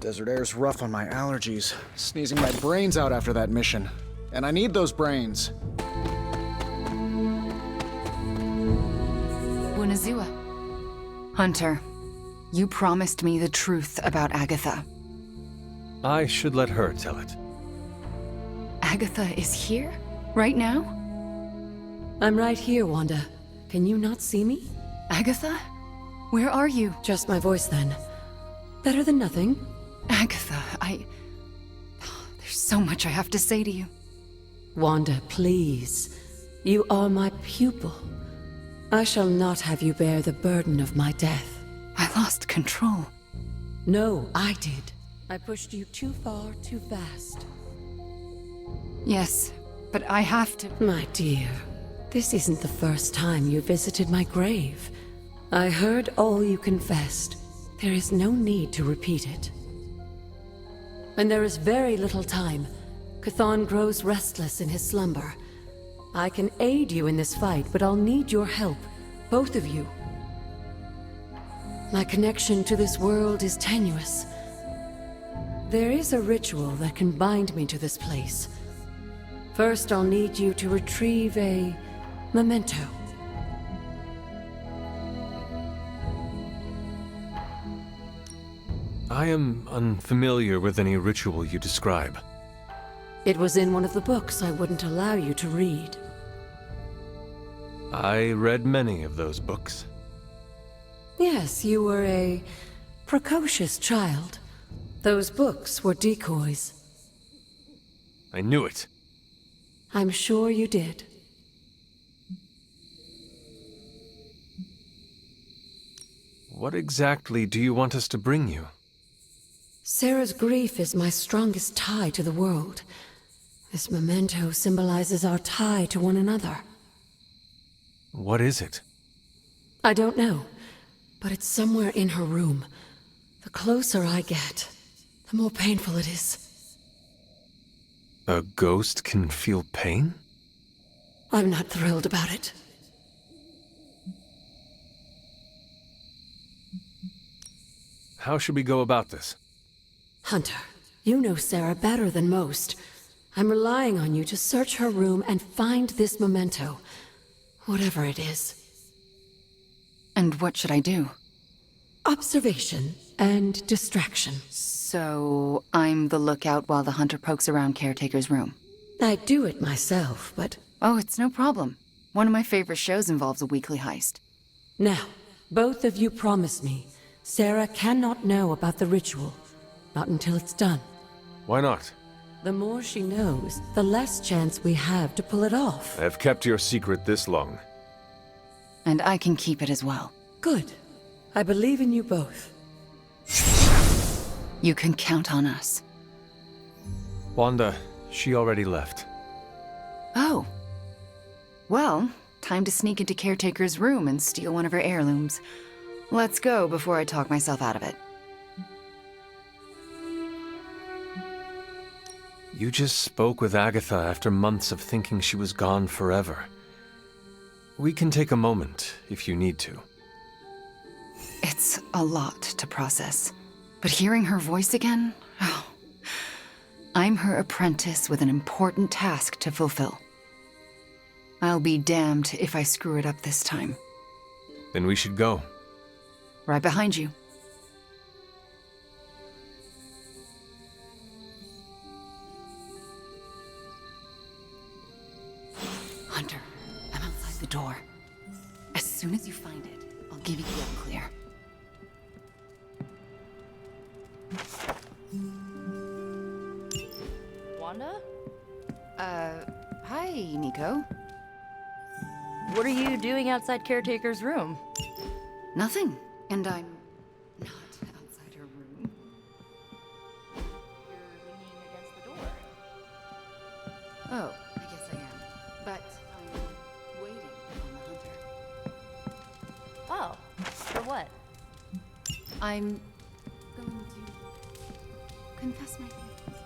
Desert air's rough on my allergies. Sneezing my brains out after that mission. And I need those brains. Bunazua. Hunter, You promised me the truth about Agatha. I should let her tell it. Agatha is here? Right now? I'm right here, Wanda. Can you not see me? Agatha? Where are you? Just my voice, then. Better than nothing. Agatha, There's so much I have to say to you. Wanda, please. You are my pupil. I shall not have you bear the burden of my death. I lost control. No, I did. I pushed you too far, too fast. Yes, but I have to... My dear, this isn't the first time you visited my grave. I heard all you confessed. There is no need to repeat it. And there is very little time. Chthon grows restless in his slumber. I can aid you in this fight, but I'll need your help. Both of you. My connection to this world is tenuous. There is a ritual that can bind me to this place. First, I'll need you to retrieve a memento. I am unfamiliar with any ritual you describe. It was in one of the books I wouldn't allow you to read. I read many of those books. Yes, you were a precocious child. Those books were decoys. I knew it. I'm sure you did. What exactly do you want us to bring you? Sarah's grief is my strongest tie to the world. This memento symbolizes our tie to one another. What is it? I don't know, but it's somewhere in her room. The closer I get, the more painful it is. A ghost can feel pain? I'm not thrilled about it. How should we go about this? Hunter, you know Sarah better than most. I'm relying on you to search her room and find this memento. Whatever it is. And what should I do? Observation and distraction. So, I'm the lookout while the hunter pokes around Caretaker's room. I do it myself, but... Oh, it's no problem. One of my favorite shows involves a weekly heist. Now, both of you promise me, Sarah cannot know about the ritual. Not until it's done. Why not? The more she knows, the less chance we have to pull it off. I have kept your secret this long. And I can keep it as well. Good. I believe in you both. You can count on us. Wanda, she already left. Oh. Well, time to sneak into Caretaker's room and steal one of her heirlooms. Let's go before I talk myself out of it. You just spoke with Agatha after months of thinking she was gone forever. We can take a moment, if you need to. It's a lot to process. But hearing her voice again? Oh. I'm her apprentice with an important task to fulfill. I'll be damned if I screw it up this time. Then we should go. Right behind you. Hunter, I'm outside the door. As soon as you find it, I'll give you the clear. Wanda? Hi, Nico. What are you doing outside Caretaker's room? Nothing. And I'm not outside her room. You're leaning against the door. Oh, I guess I am. But I'm waiting on the hunter. Oh, for what? I'm going to confess my feelings.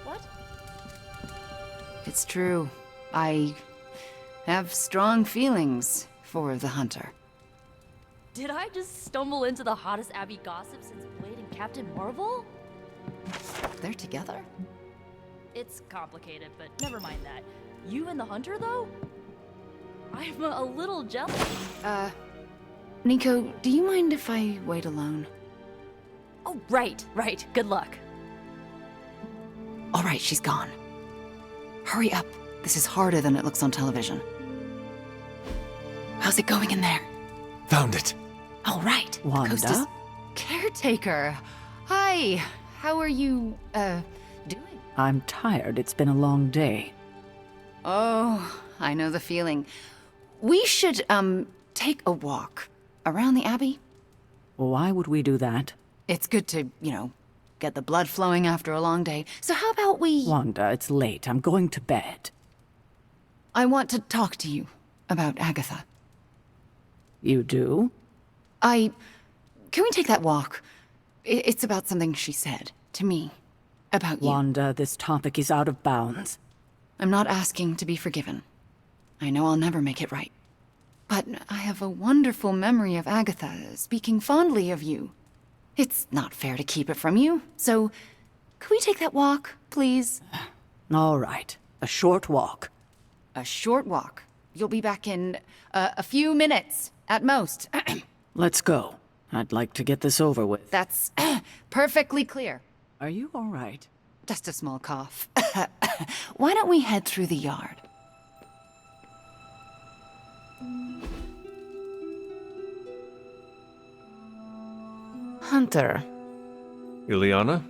What? It's true. I have strong feelings for the hunter. Did I just stumble into the hottest Abby gossip since Blade and Captain Marvel? They're together? It's complicated, but never mind that. You and the hunter, though? I'm a little jealous. Nico, do you mind if I wait alone? Oh, right. Good luck. All right, she's gone. Hurry up. This is harder than it looks on television. How's it going in there? Found it. All right. Wanda? Coast is caretaker. Hi. How are you, doing? I'm tired. It's been a long day. Oh, I know the feeling. We should, take a walk around the Abbey. Why would we do that? It's good to, get the blood flowing after a long day. So how about we... Wanda, it's late. I'm going to bed. I want to talk to you about Agatha. You do? Can we take that walk? It's about something she said to me. About you. Wanda, this topic is out of bounds. I'm not asking to be forgiven. I know I'll never make it right. But I have a wonderful memory of Agatha speaking fondly of you. It's not fair to keep it from you, so could we take that walk, please? All right. A short walk. A short walk. You'll be back in a few minutes, at most. Let's go. I'd like to get this over with. That's perfectly clear. Are you all right? Just a small cough. Why don't we head through the yard? Hunter, Ileana?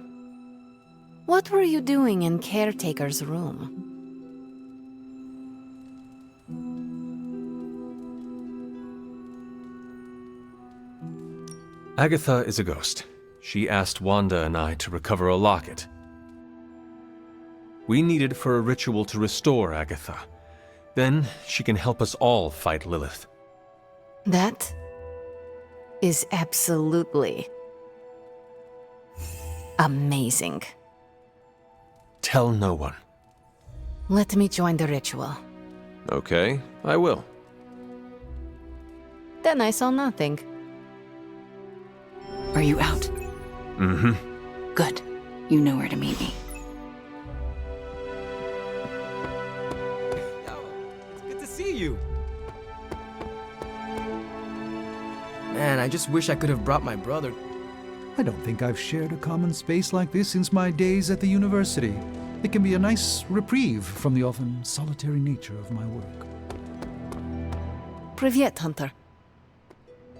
what were you doing in Caretaker's room? Agatha is a ghost. She asked Wanda and I to recover a locket. We need it for a ritual to restore Agatha. Then she can help us all fight Lilith. That is absolutely amazing. Tell no one. Let me join the ritual. Okay, I will. Then I saw nothing. Are you out? Mm-hmm. Good. You know where to meet me. It's good to see you. Man, I just wish I could have brought my brother. I don't think I've shared a common space like this since my days at the university. It can be a nice reprieve from the often solitary nature of my work. Privyet, Hunter.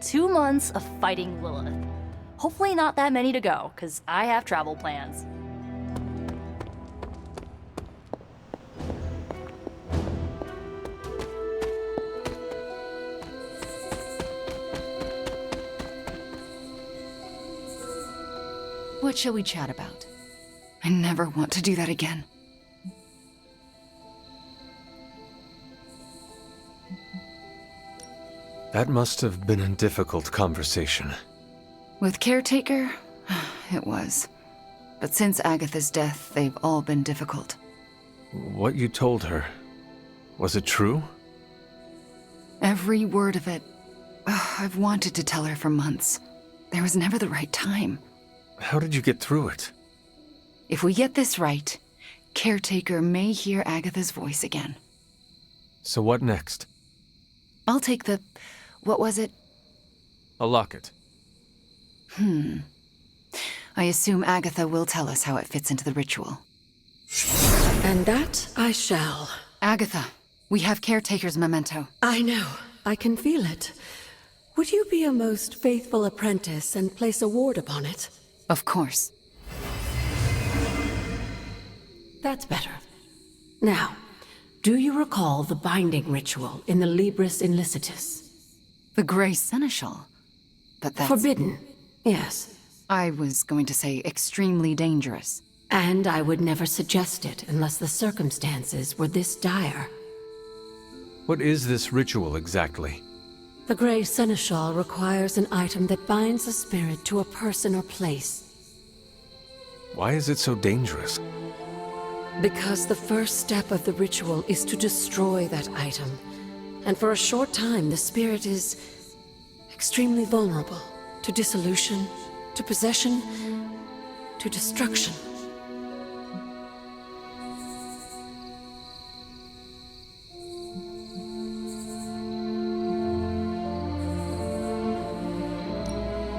2 months of fighting Lilith. Hopefully not that many to go, because I have travel plans. What shall we chat about? I never want to do that again. That must have been a difficult conversation. With Caretaker, it was. But since Agatha's death, they've all been difficult. What you told her, was it true? Every word of it. I've wanted to tell her for months. There was never the right time. How did you get through it? If we get this right, Caretaker may hear Agatha's voice again. So what next? I'll take the... what was it? A locket. I assume Agatha will tell us how it fits into the ritual. And that I shall. Agatha, we have Caretaker's memento. I know. I can feel it. Would you be a most faithful apprentice and place a ward upon it? Of course. That's better. Now, do you recall the binding ritual in the Libris Illicitius? The Grey Seneschal. But that's... Forbidden, yes. I was going to say extremely dangerous. And I would never suggest it unless the circumstances were this dire. What is this ritual exactly? The Grey Seneschal requires an item that binds a spirit to a person or place. Why is it so dangerous? Because the first step of the ritual is to destroy that item. And for a short time, the spirit is extremely vulnerable to dissolution, to possession, to destruction.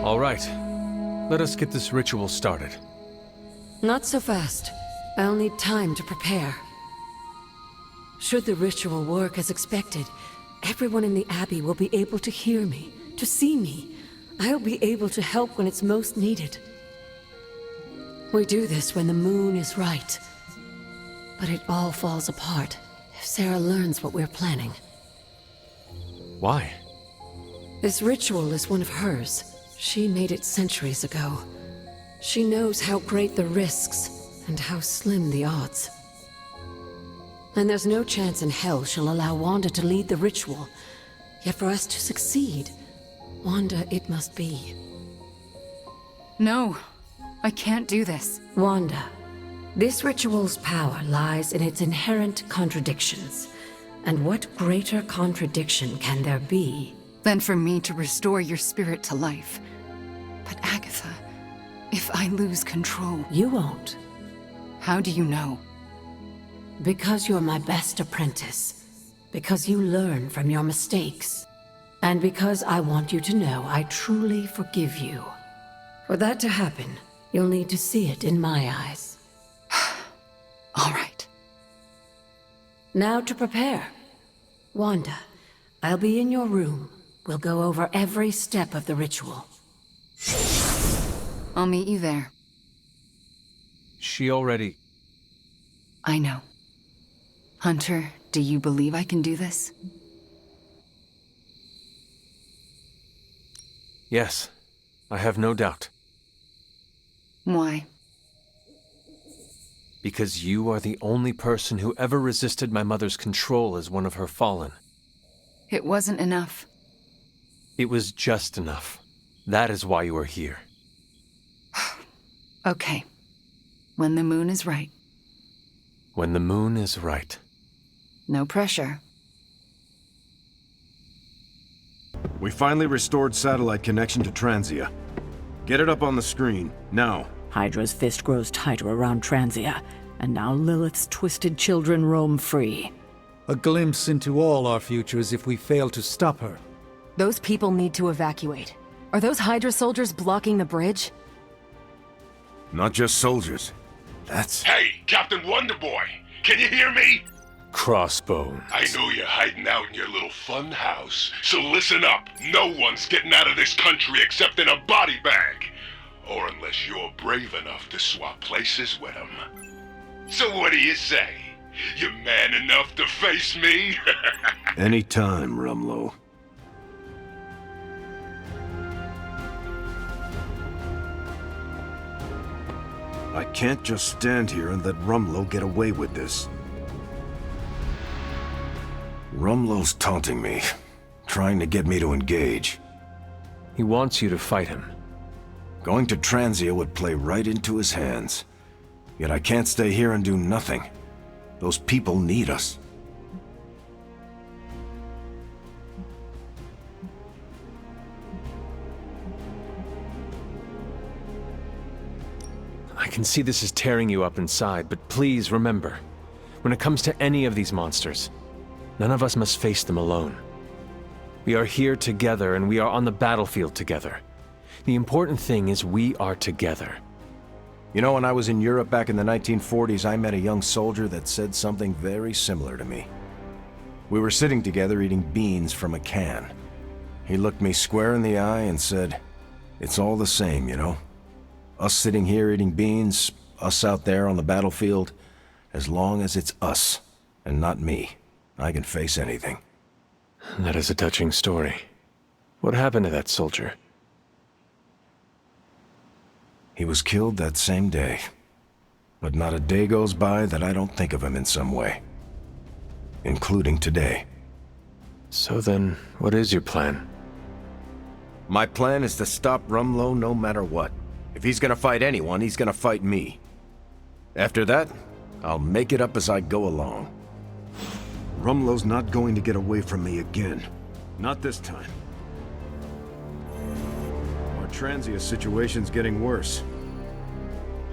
All right. Let us get this ritual started. Not so fast. I'll need time to prepare. Should the ritual work as expected, everyone in the Abbey will be able to hear me, to see me. I'll be able to help when it's most needed. We do this when the moon is right. But it all falls apart if Sarah learns what we're planning. Why? This ritual is one of hers. She made it centuries ago. She knows how great the risks and how slim the odds. And there's no chance in hell she'll allow Wanda to lead the ritual. Yet for us to succeed, Wanda it must be. No, I can't do this. Wanda, this ritual's power lies in its inherent contradictions. And what greater contradiction can there be than for me to restore your spirit to life? But Agatha, if I lose control... You won't. How do you know? Because you're my best apprentice. Because you learn from your mistakes. And because I want you to know I truly forgive you. For that to happen, you'll need to see it in my eyes. All right. Now to prepare. Wanda, I'll be in your room. We'll go over every step of the ritual. I'll meet you there. She already... I know. Hunter, do you believe I can do this? Yes, I have no doubt. Why? Because you are the only person who ever resisted my mother's control as one of her fallen. It wasn't enough. It was just enough. That is why you are here. Okay. When the moon is right. When the moon is right. No pressure. We finally restored satellite connection to Transia. Get it up on the screen, now. Hydra's fist grows tighter around Transia, and now Lilith's twisted children roam free. A glimpse into all our futures if we fail to stop her. Those people need to evacuate. Are those Hydra soldiers blocking the bridge? Not just soldiers. That's... Hey, Captain Wonderboy! Can you hear me? Crossbones. I know you're hiding out in your little fun house, so listen up. No one's getting out of this country except in a body bag. Or unless you're brave enough to swap places with them. So what do you say? You man enough to face me? Anytime, Rumlow. I can't just stand here and let Rumlow get away with this. Rumlow's taunting me, trying to get me to engage. He wants you to fight him. Going to Transia would play right into his hands. Yet I can't stay here and do nothing. Those people need us. I can see this is tearing you up inside, but please remember, when it comes to any of these monsters, none of us must face them alone. We are here together and we are on the battlefield together. The important thing is we are together. You know, when I was in Europe back in the 1940s, I met a young soldier that said something very similar to me. We were sitting together eating beans from a can. He looked me square in the eye and said, "It's all the same, you know? Us sitting here eating beans, us out there on the battlefield, as long as it's us and not me, I can face anything." That is a touching story. What happened to that soldier? He was killed that same day. But not a day goes by that I don't think of him in some way. Including today. So then, what is your plan? My plan is to stop Rumlow no matter what. If he's gonna fight anyone, he's gonna fight me. After that, I'll make it up as I go along. Rumlow's not going to get away from me again. Not this time. Our Transia situation's getting worse.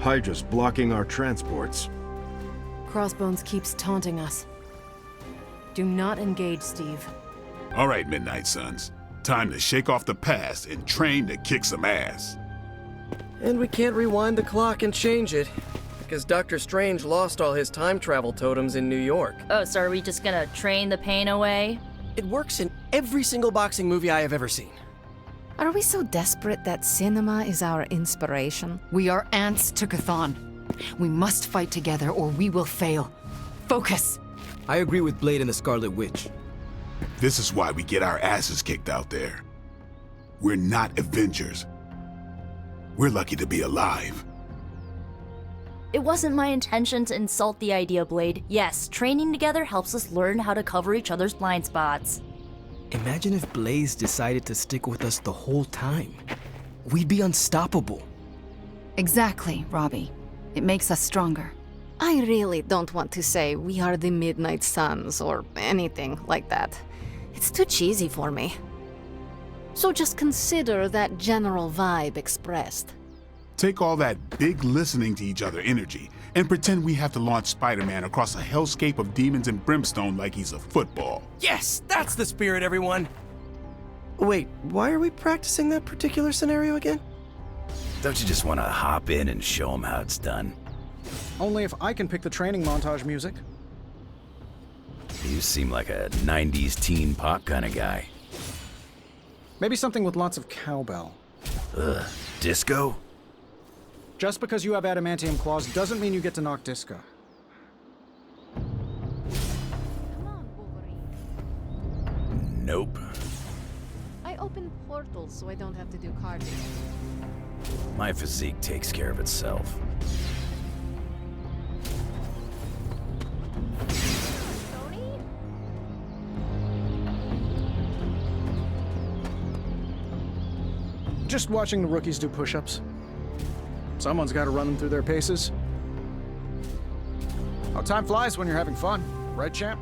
Hydra's blocking our transports. Crossbones keeps taunting us. Do not engage, Steve. All right, Midnight Suns. Time to shake off the past and train to kick some ass. And we can't rewind the clock and change it, because Dr. Strange lost all his time travel totems in New York. Oh, so are we just gonna train the pain away? It works in every single boxing movie I have ever seen. Are we so desperate that cinema is our inspiration? We are ants to Chthon. We must fight together or we will fail. Focus! I agree with Blade and the Scarlet Witch. This is why we get our asses kicked out there. We're not Avengers. We're lucky to be alive. It wasn't my intention to insult the idea, Blade. Yes, training together helps us learn how to cover each other's blind spots. Imagine if Blaze decided to stick with us the whole time. We'd be unstoppable. Exactly, Robbie. It makes us stronger. I really don't want to say we are the Midnight Suns or anything like that. It's too cheesy for me. So just consider that general vibe expressed. Take all that big listening to each other energy and pretend we have to launch Spider-Man across a hellscape of demons and brimstone like he's a football. Yes, that's the spirit, everyone! Wait, why are we practicing that particular scenario again? Don't you just want to hop in and show them how it's done? Only if I can pick the training montage music. You seem like a 90s teen pop kind of guy. Maybe something with lots of cowbell. Ugh, disco? Just because you have adamantium claws doesn't mean you get to knock disco. Nope. I open portals so I don't have to do cardio. My physique takes care of itself. Just watching the rookies do push-ups. Someone's got to run them through their paces. Oh, time flies when you're having fun, right, champ?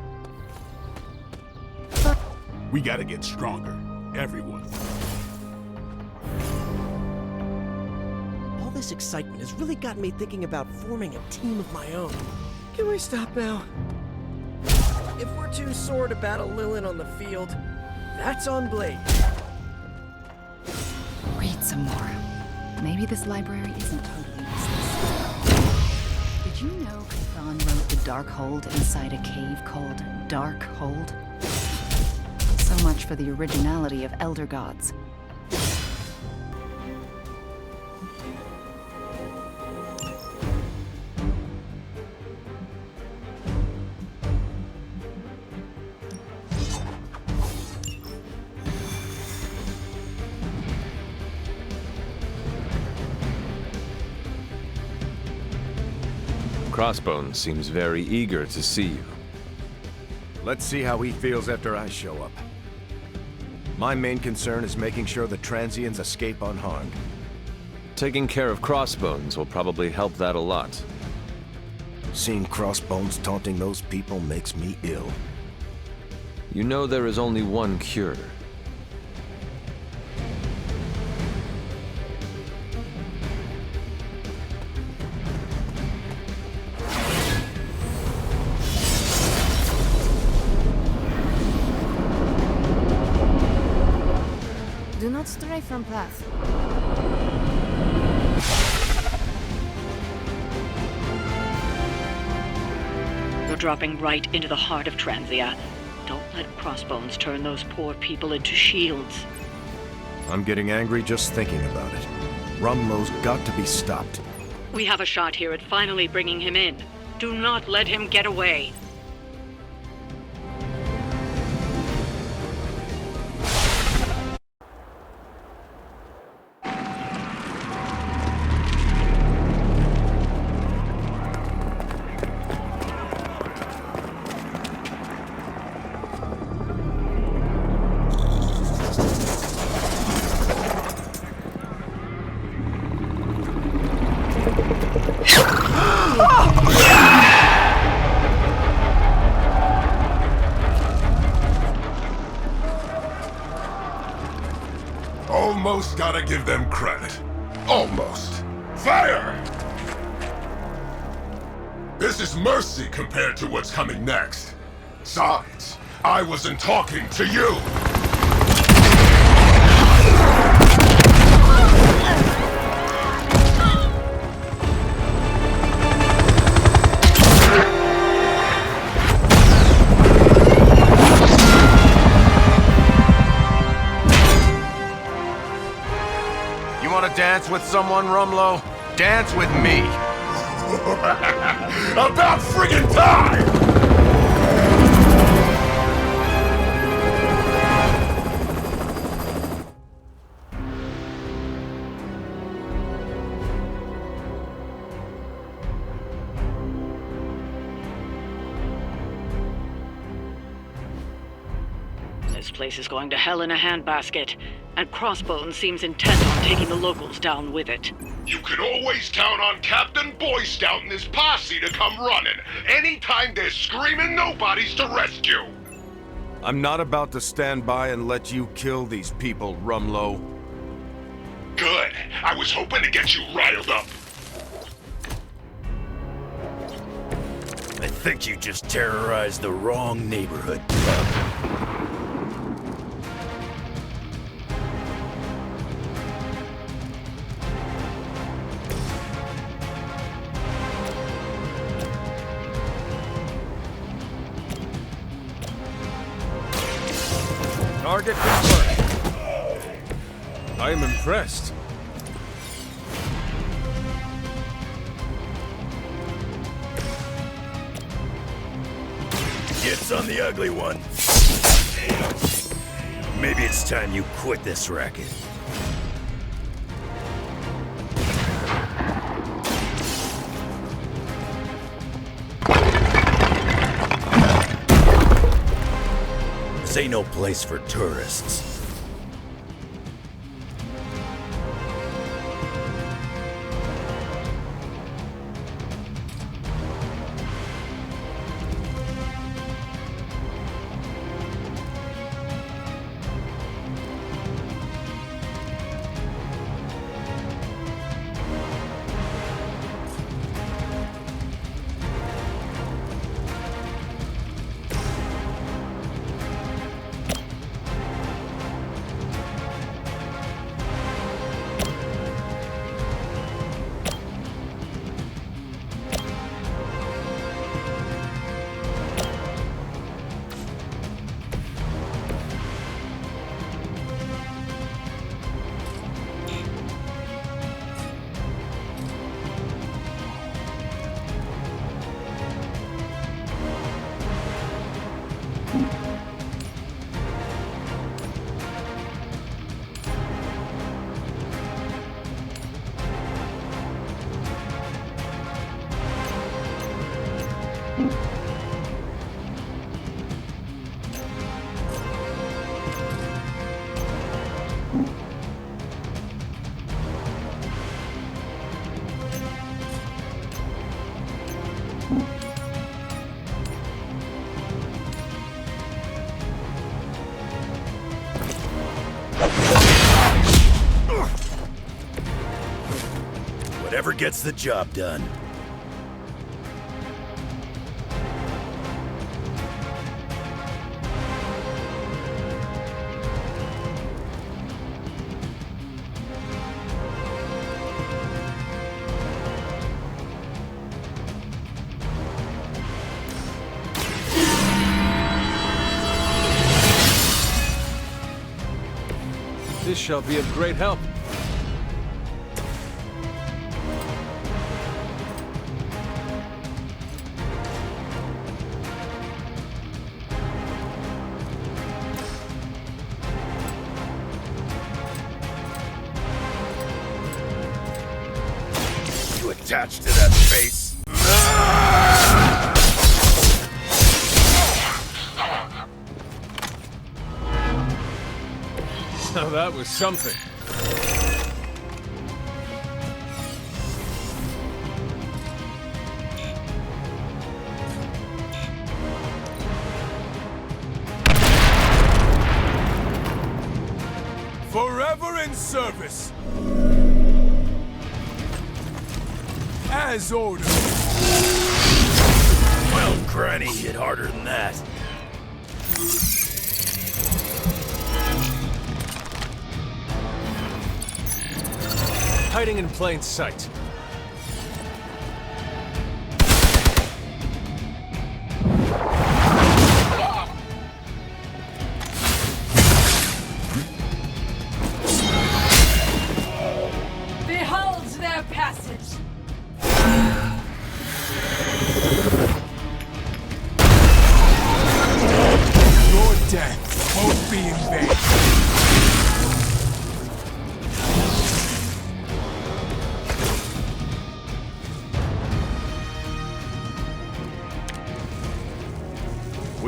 We gotta get stronger. Everyone. All this excitement has really gotten me thinking about forming a team of my own. Can we stop now? If we're too sore to battle Lilith on the field, that's on Blade. Read some more. Maybe this library isn't totally useless. Did you know Chthon wrote the Darkhold inside a cave called Darkhold? So much for the originality of Elder Gods. Crossbones seems very eager to see you. Let's see how he feels after I show up. My main concern is making sure the Transians escape unharmed. Taking care of Crossbones will probably help that a lot. Seeing Crossbones taunting those people makes me ill. You know there is only one cure. Do not stray from path. You're dropping right into the heart of Transia. Don't let Crossbones turn those poor people into shields. I'm getting angry just thinking about it. Rumlow's got to be stopped. We have a shot here at finally bringing him in. Do not let him get away. Almost gotta give them credit. Almost. Fire! This is mercy compared to what's coming next. Besides, I wasn't talking to you! dance with someone, Rumlow? Dance with me. About friggin' time! This place is going to hell in a handbasket, and Crossbones seems intent on taking the locals down with it. You can always count on Captain Boy Scout and his posse to come running. Anytime there's screaming nobodies to rescue. I'm not about to stand by and let you kill these people, Rumlow. Good. I was hoping to get you riled up. I think you just terrorized the wrong neighborhood, Club. Target confirmed. I am impressed. Gets on the ugly one. Maybe it's time you quit this racket. This ain't no place for tourists. Whatever gets the job done. This shall be of great help. You attached to that face? Now that was something. Forever in service. As ordered. Well, Granny hit harder than that. Hiding in plain sight.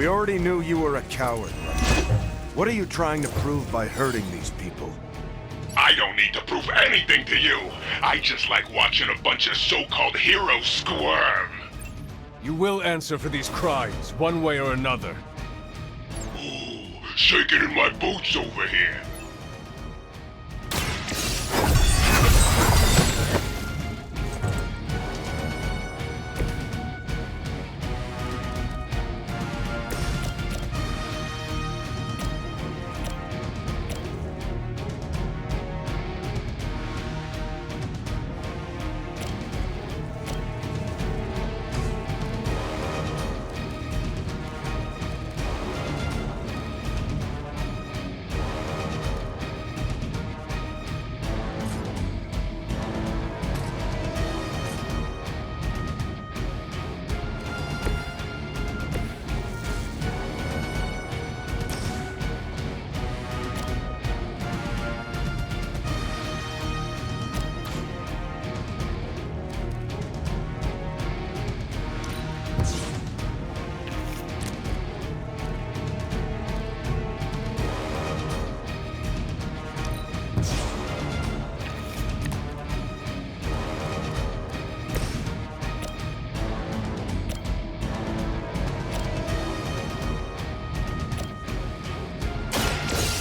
We already knew you were a coward. What are you trying to prove by hurting these people? I don't need to prove anything to you. I just like watching a bunch of so-called heroes squirm. You will answer for these crimes, one way or another. Ooh, shaking in my boots over here.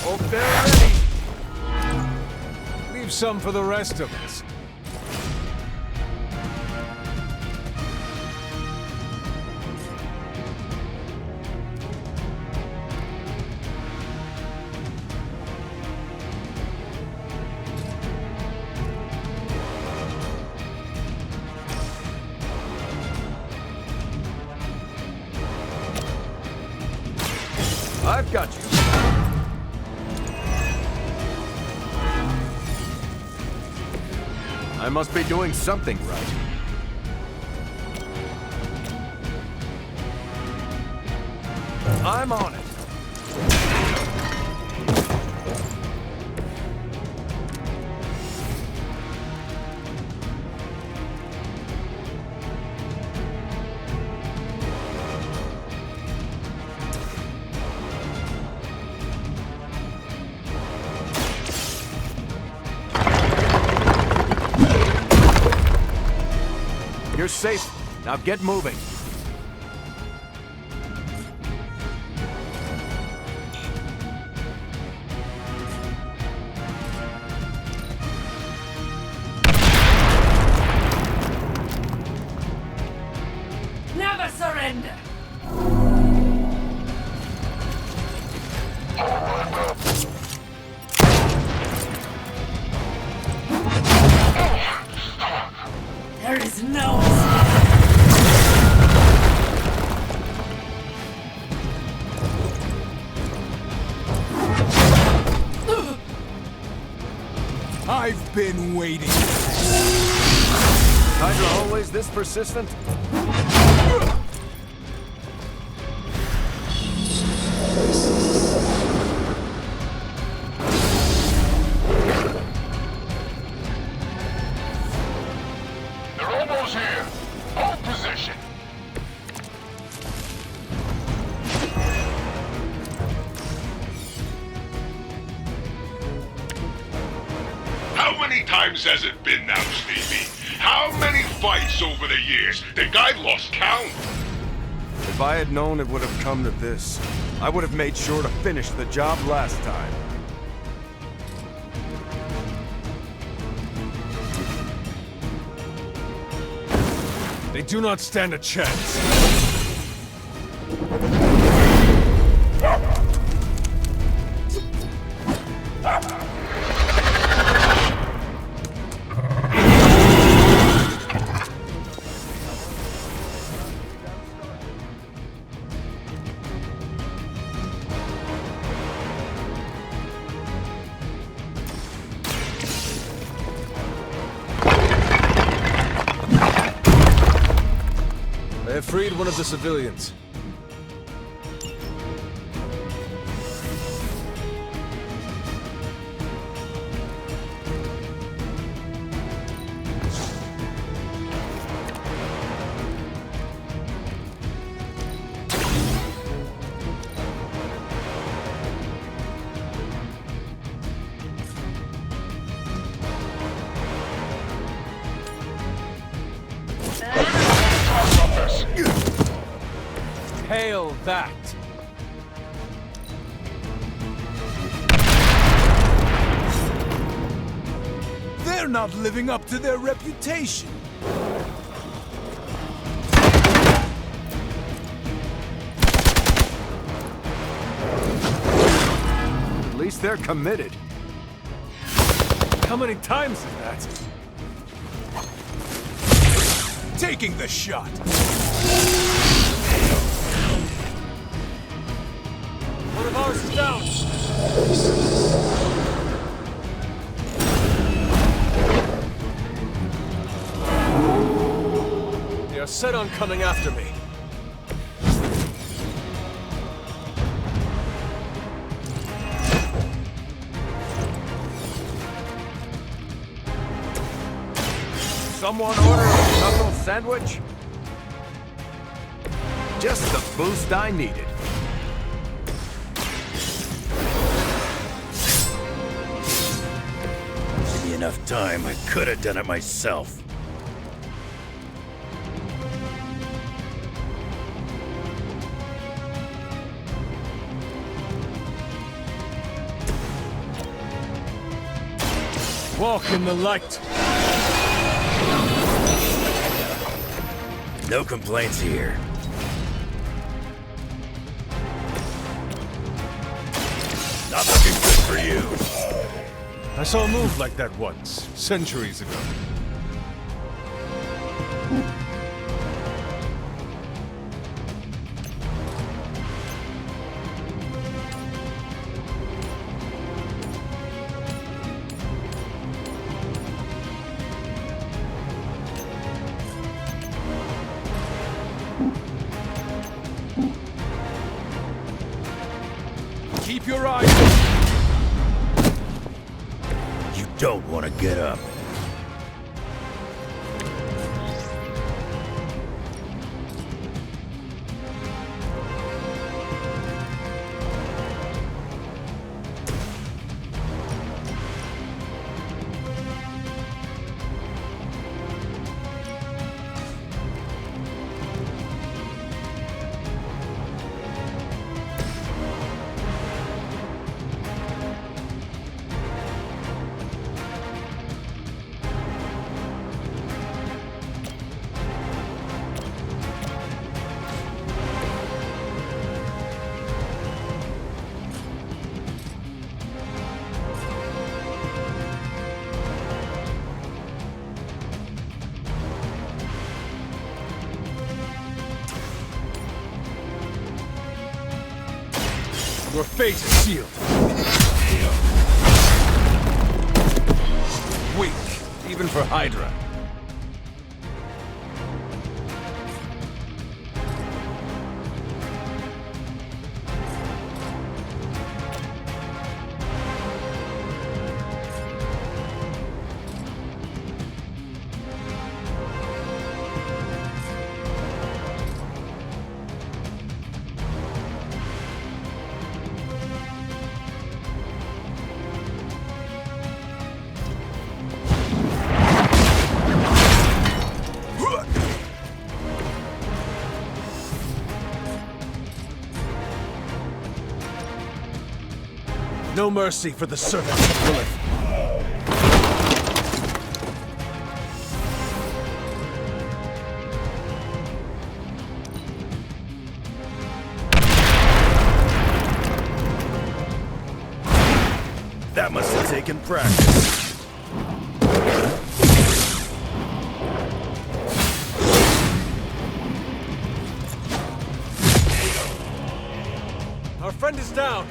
Hope they're ready. Leave some for the rest of us. I've got you. I must be doing something right. I'm on it. You're safe. Now get moving. Never surrender! There is no I've been waiting. Hydra always this persistent? They're almost here. Hold position. How many times has it been now, Stevie? How many fights over the years? Think I've lost count? If I had known it would have come to this, I would have made sure to finish the job last time. They do not stand a chance. I have freed one of the civilians. Hail that! They're not living up to their reputation. At least they're committed. How many times is that? Taking the shot. One of ours is down! They are set on coming after me. Someone order a knuckle sandwich? Just the boost I needed. Give me enough time, I could have done it myself. Walk in the light. No complaints here. Not looking good for you. I saw a move like that once, centuries ago. Keep your eyes open. You don't want to get up. Your fate is sealed. Weak, even for Hydra. No mercy for the servants of Lilith. That must have taken practice. Our friend is down.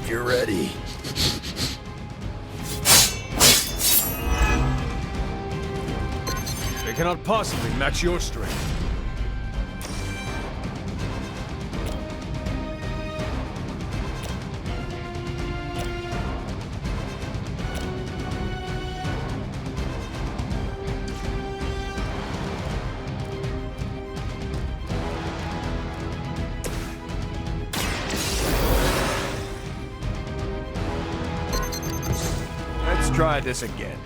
if you're ready. They cannot possibly match your strength. Let's try this again.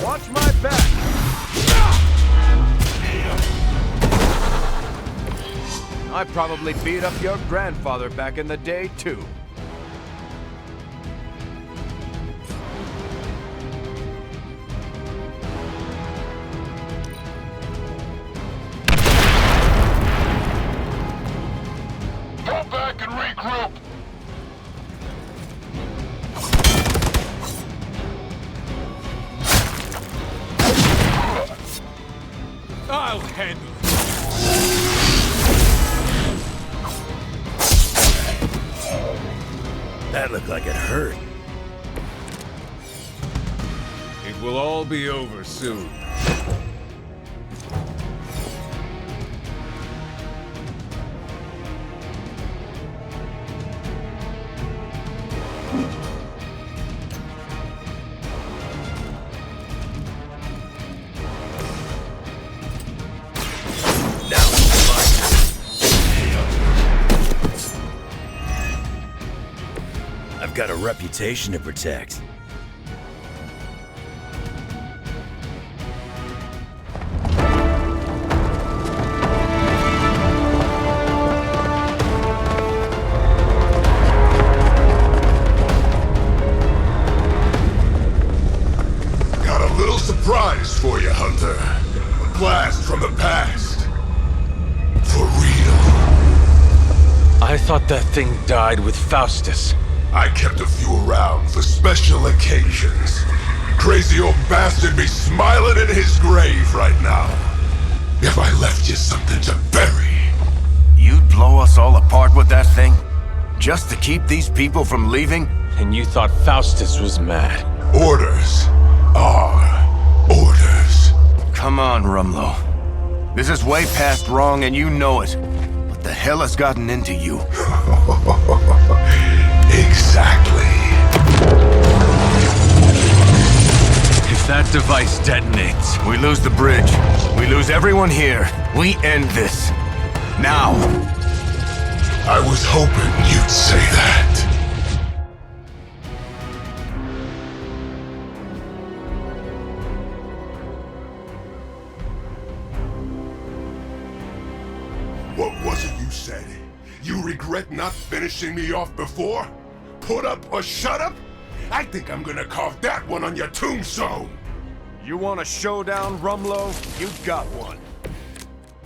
Watch my back! I probably beat up your grandfather back in the day, too. Go back and regroup! I'll handle it. That looked like it hurt. It will all be over soon. I've got a reputation to protect. Got a little surprise for you, Hunter. A blast from the past. For real. I thought that thing died with Faustus. I kept a few around for special occasions. Crazy old bastard be smiling in his grave right now. If I left you something to bury. You'd blow us all apart with that thing? Just to keep these people from leaving? And you thought Faustus was mad. Orders are orders. Come on, Rumlow. This is way past wrong and you know it. What the hell has gotten into you? Exactly. If that device detonates, we lose the bridge. We lose everyone here. We end this. Now. I was hoping you'd say that. What was it you said? You regret not finishing me off before? Put up or shut up? I think I'm gonna carve that one on your tombstone! You want a showdown, Rumlow? You got one.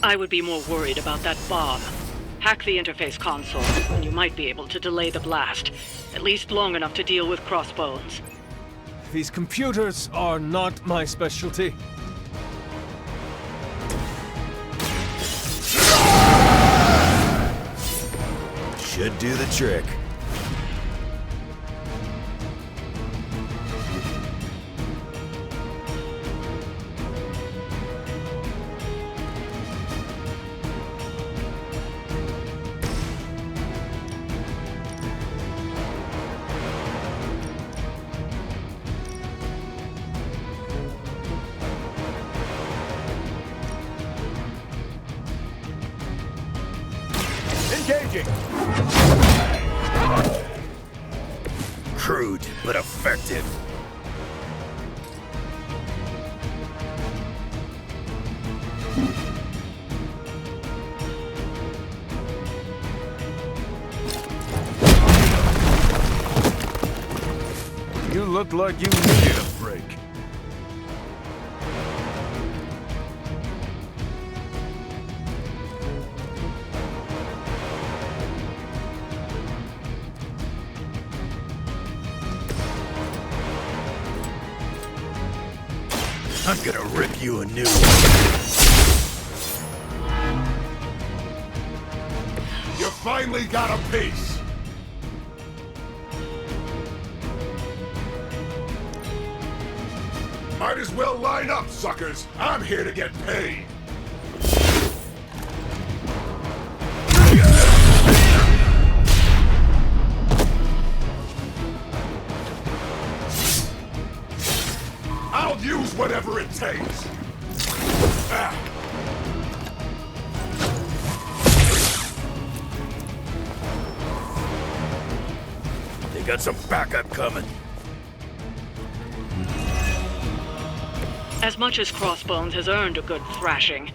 I would be more worried about that bomb. Hack the interface console, and you might be able to delay the blast. At least long enough to deal with Crossbones. these computers are not my specialty. Should do the trick. Crude, but effective. You looked like you needed a break. I'm gonna rip you a new one. You finally got a piece! Might as well line up, suckers! I'm here to get paid! I'll use whatever it takes! Ah. They got some backup coming. As much as Crossbones has earned a good thrashing,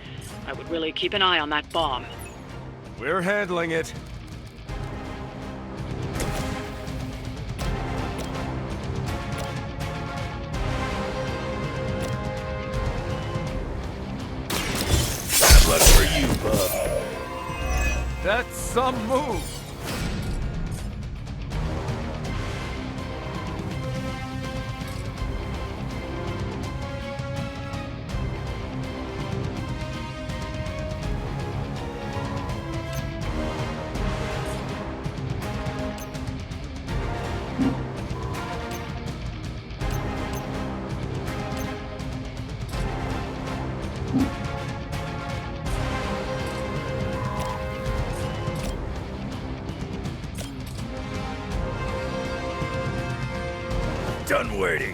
I would really keep an eye on that bomb. We're handling it. Bad luck for you, bub. That's some move. Done waiting.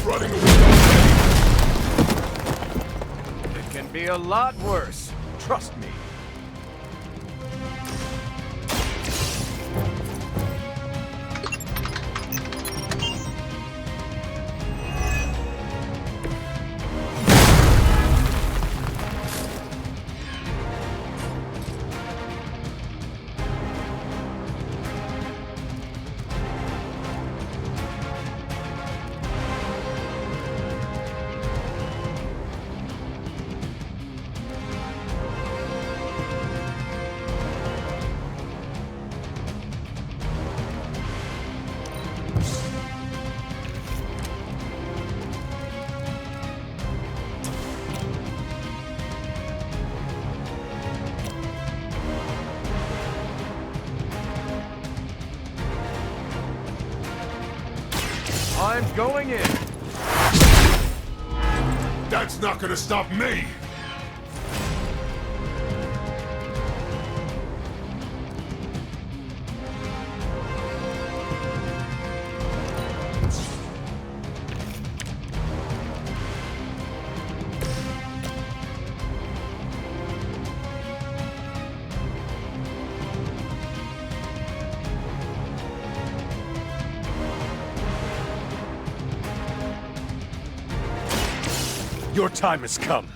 Running away. It can be a lot worse. Trust me. I'm going in. That's not gonna stop me! Your time has come.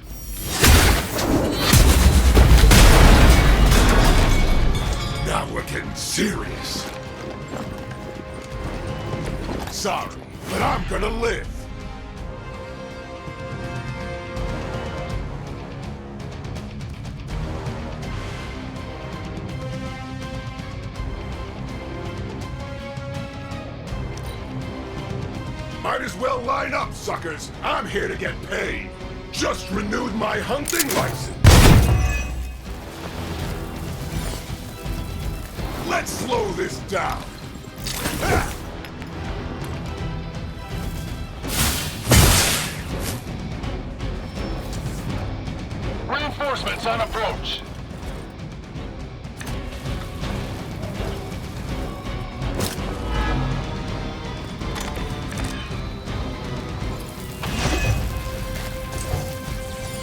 Now we're getting serious. Sorry, but I'm gonna live. Might as well line up, suckers. I'm here to get paid. Just renewed my hunting license. Let's slow this down. Reinforcements on approach.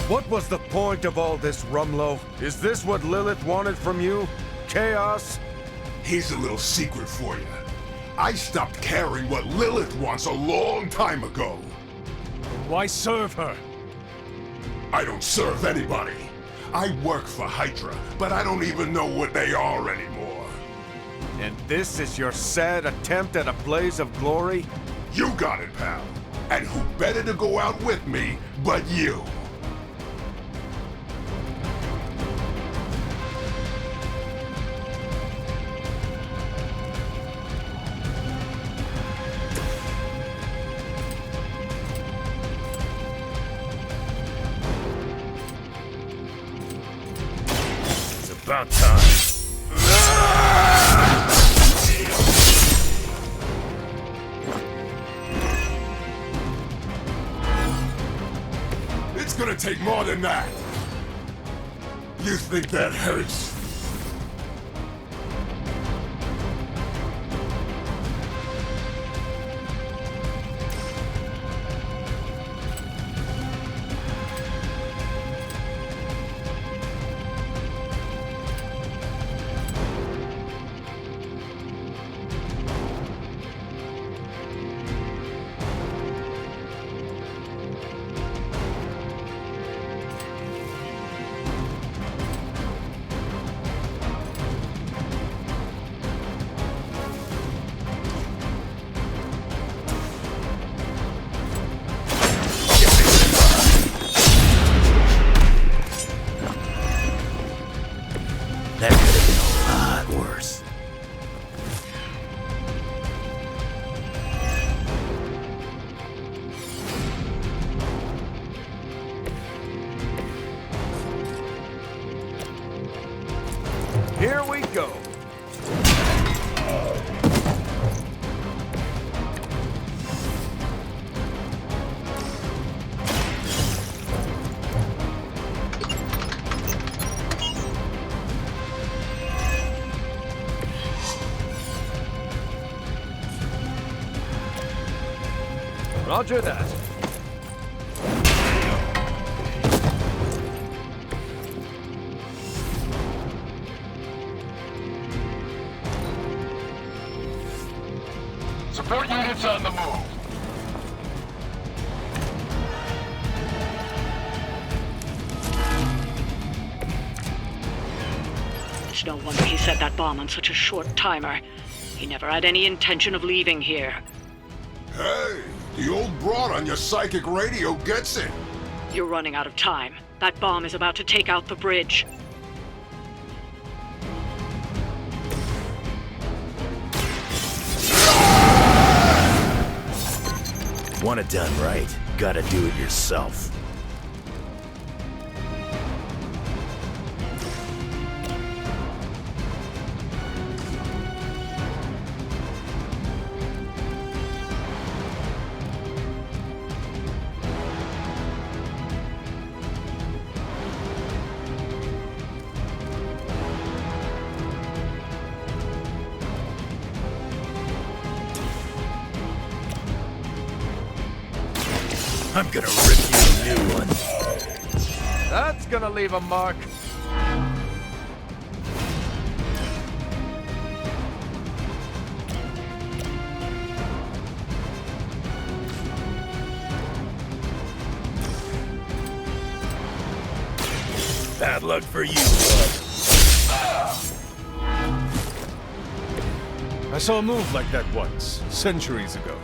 What was the point of all this, Rumlow? Is this what Lilith wanted from you? Chaos? Here's a little secret for you. I stopped caring what Lilith wants a long time ago. Why serve her? I don't serve anybody. I work for Hydra, but I don't even know what they are anymore. And this is your sad attempt at a blaze of glory? You got it, pal. And who better to go out with me but you? About time. It's gonna take more than that. You think that hurts? That could have been a lot worse. Here we go. Roger that. Support units on the move. It's no wonder he set that bomb on such a short timer. He never had any intention of leaving here. Hey, the old broad on your psychic radio gets it. You're running out of time. That bomb is about to take out the bridge. Want it done right, gotta do it yourself. I'm gonna rip you a new one. That's gonna leave a mark. Bad luck for you, bud. I saw a move like that once, centuries ago.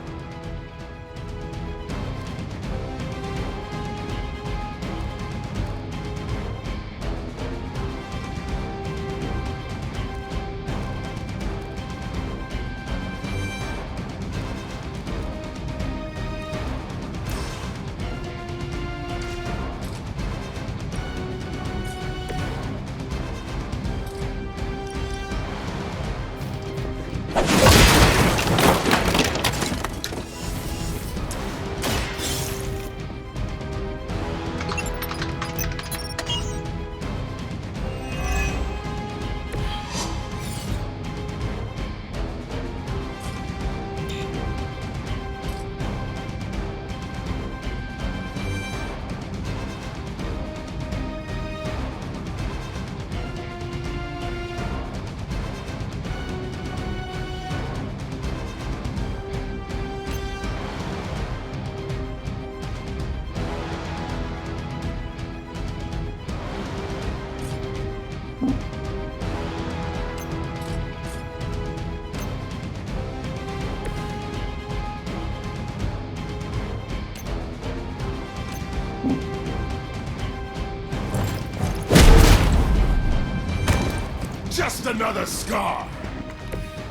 Just another scar.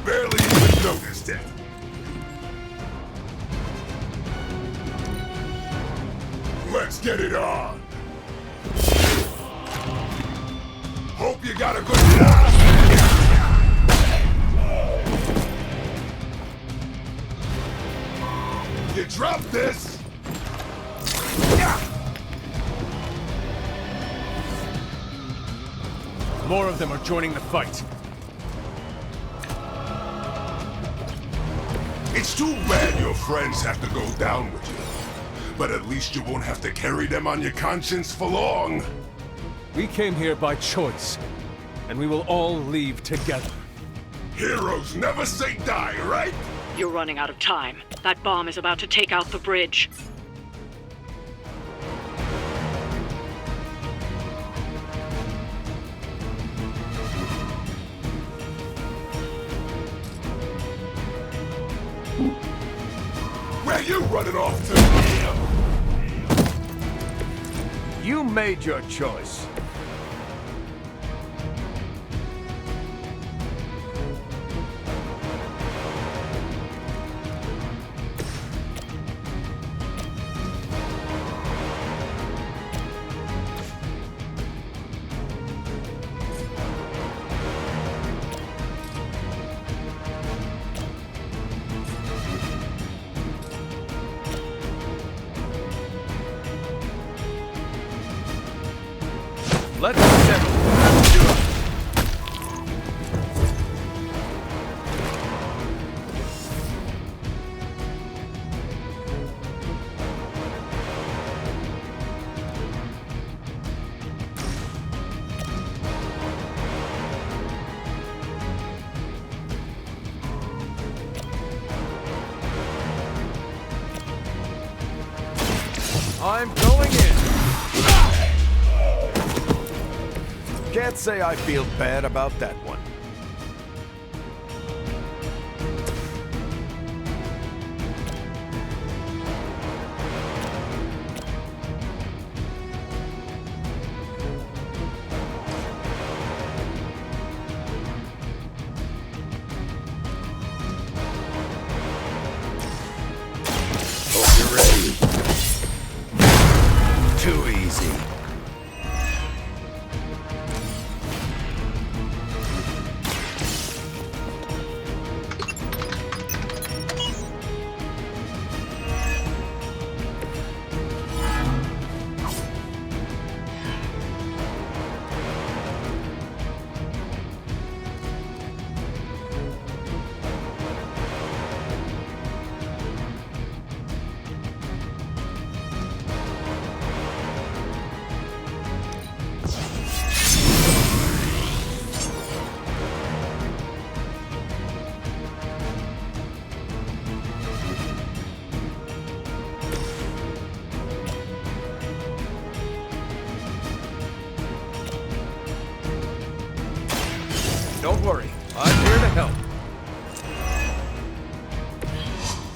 Barely even noticed it. Let's get it on. Hope you got a good You dropped this. More of them are joining the fight. It's too bad your friends have to go down with you. But at least you won't have to carry them on your conscience for long. We came here by choice, and we will all leave together. Heroes never say die, right? You're running out of time. That bomb is about to take out the bridge. Where you running off to? You made your choice. Let's settle. I'm going in. Can't say I feel bad about that one. Hope you're ready. Too easy. Don't worry, I'm here to help.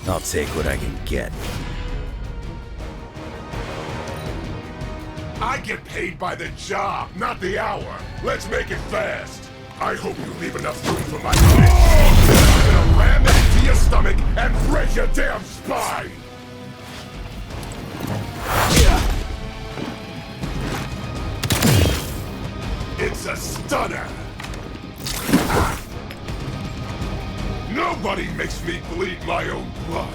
I'll take what I can get. I get paid by the job, not the hour. Let's make it fast. I hope you leave enough room for my bitch. I'm gonna ram it into your stomach and break your damn spine. It's a stunner. Nobody makes me bleed my own blood.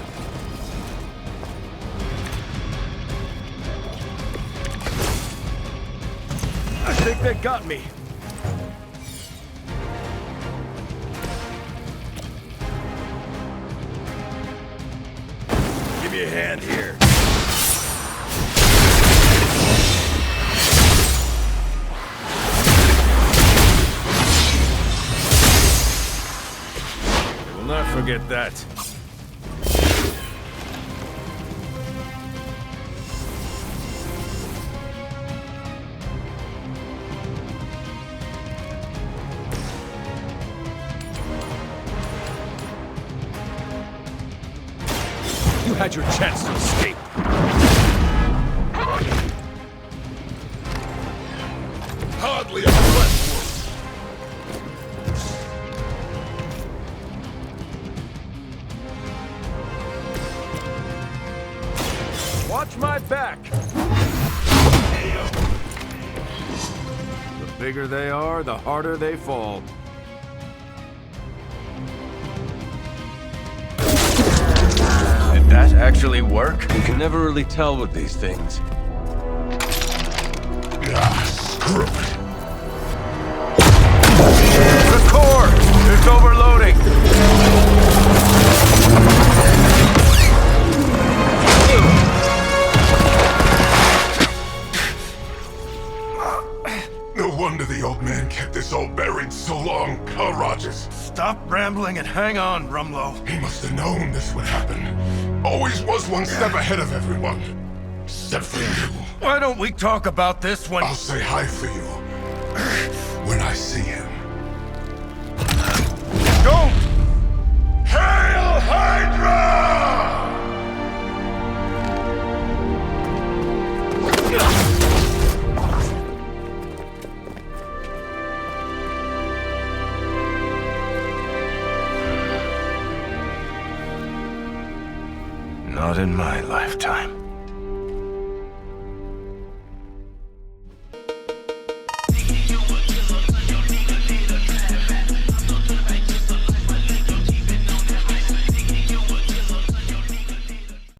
I think they got me. Give me a hand here. I will not forget that. You had your chance to escape. Hardly a breath. Watch my back! The bigger they are, the harder they fall. Did that actually work? You can never really tell with these things. Screw it. The core! It's overloading! No wonder the old man kept this all buried so long, huh, Rogers? Stop rambling and hang on, Rumlow. He must have known this would happen. Always was one step ahead of everyone. Except for you. Why don't we talk about this when... I'll say hi for you. When I see him. Don't! Hail Hydra! Not in my lifetime.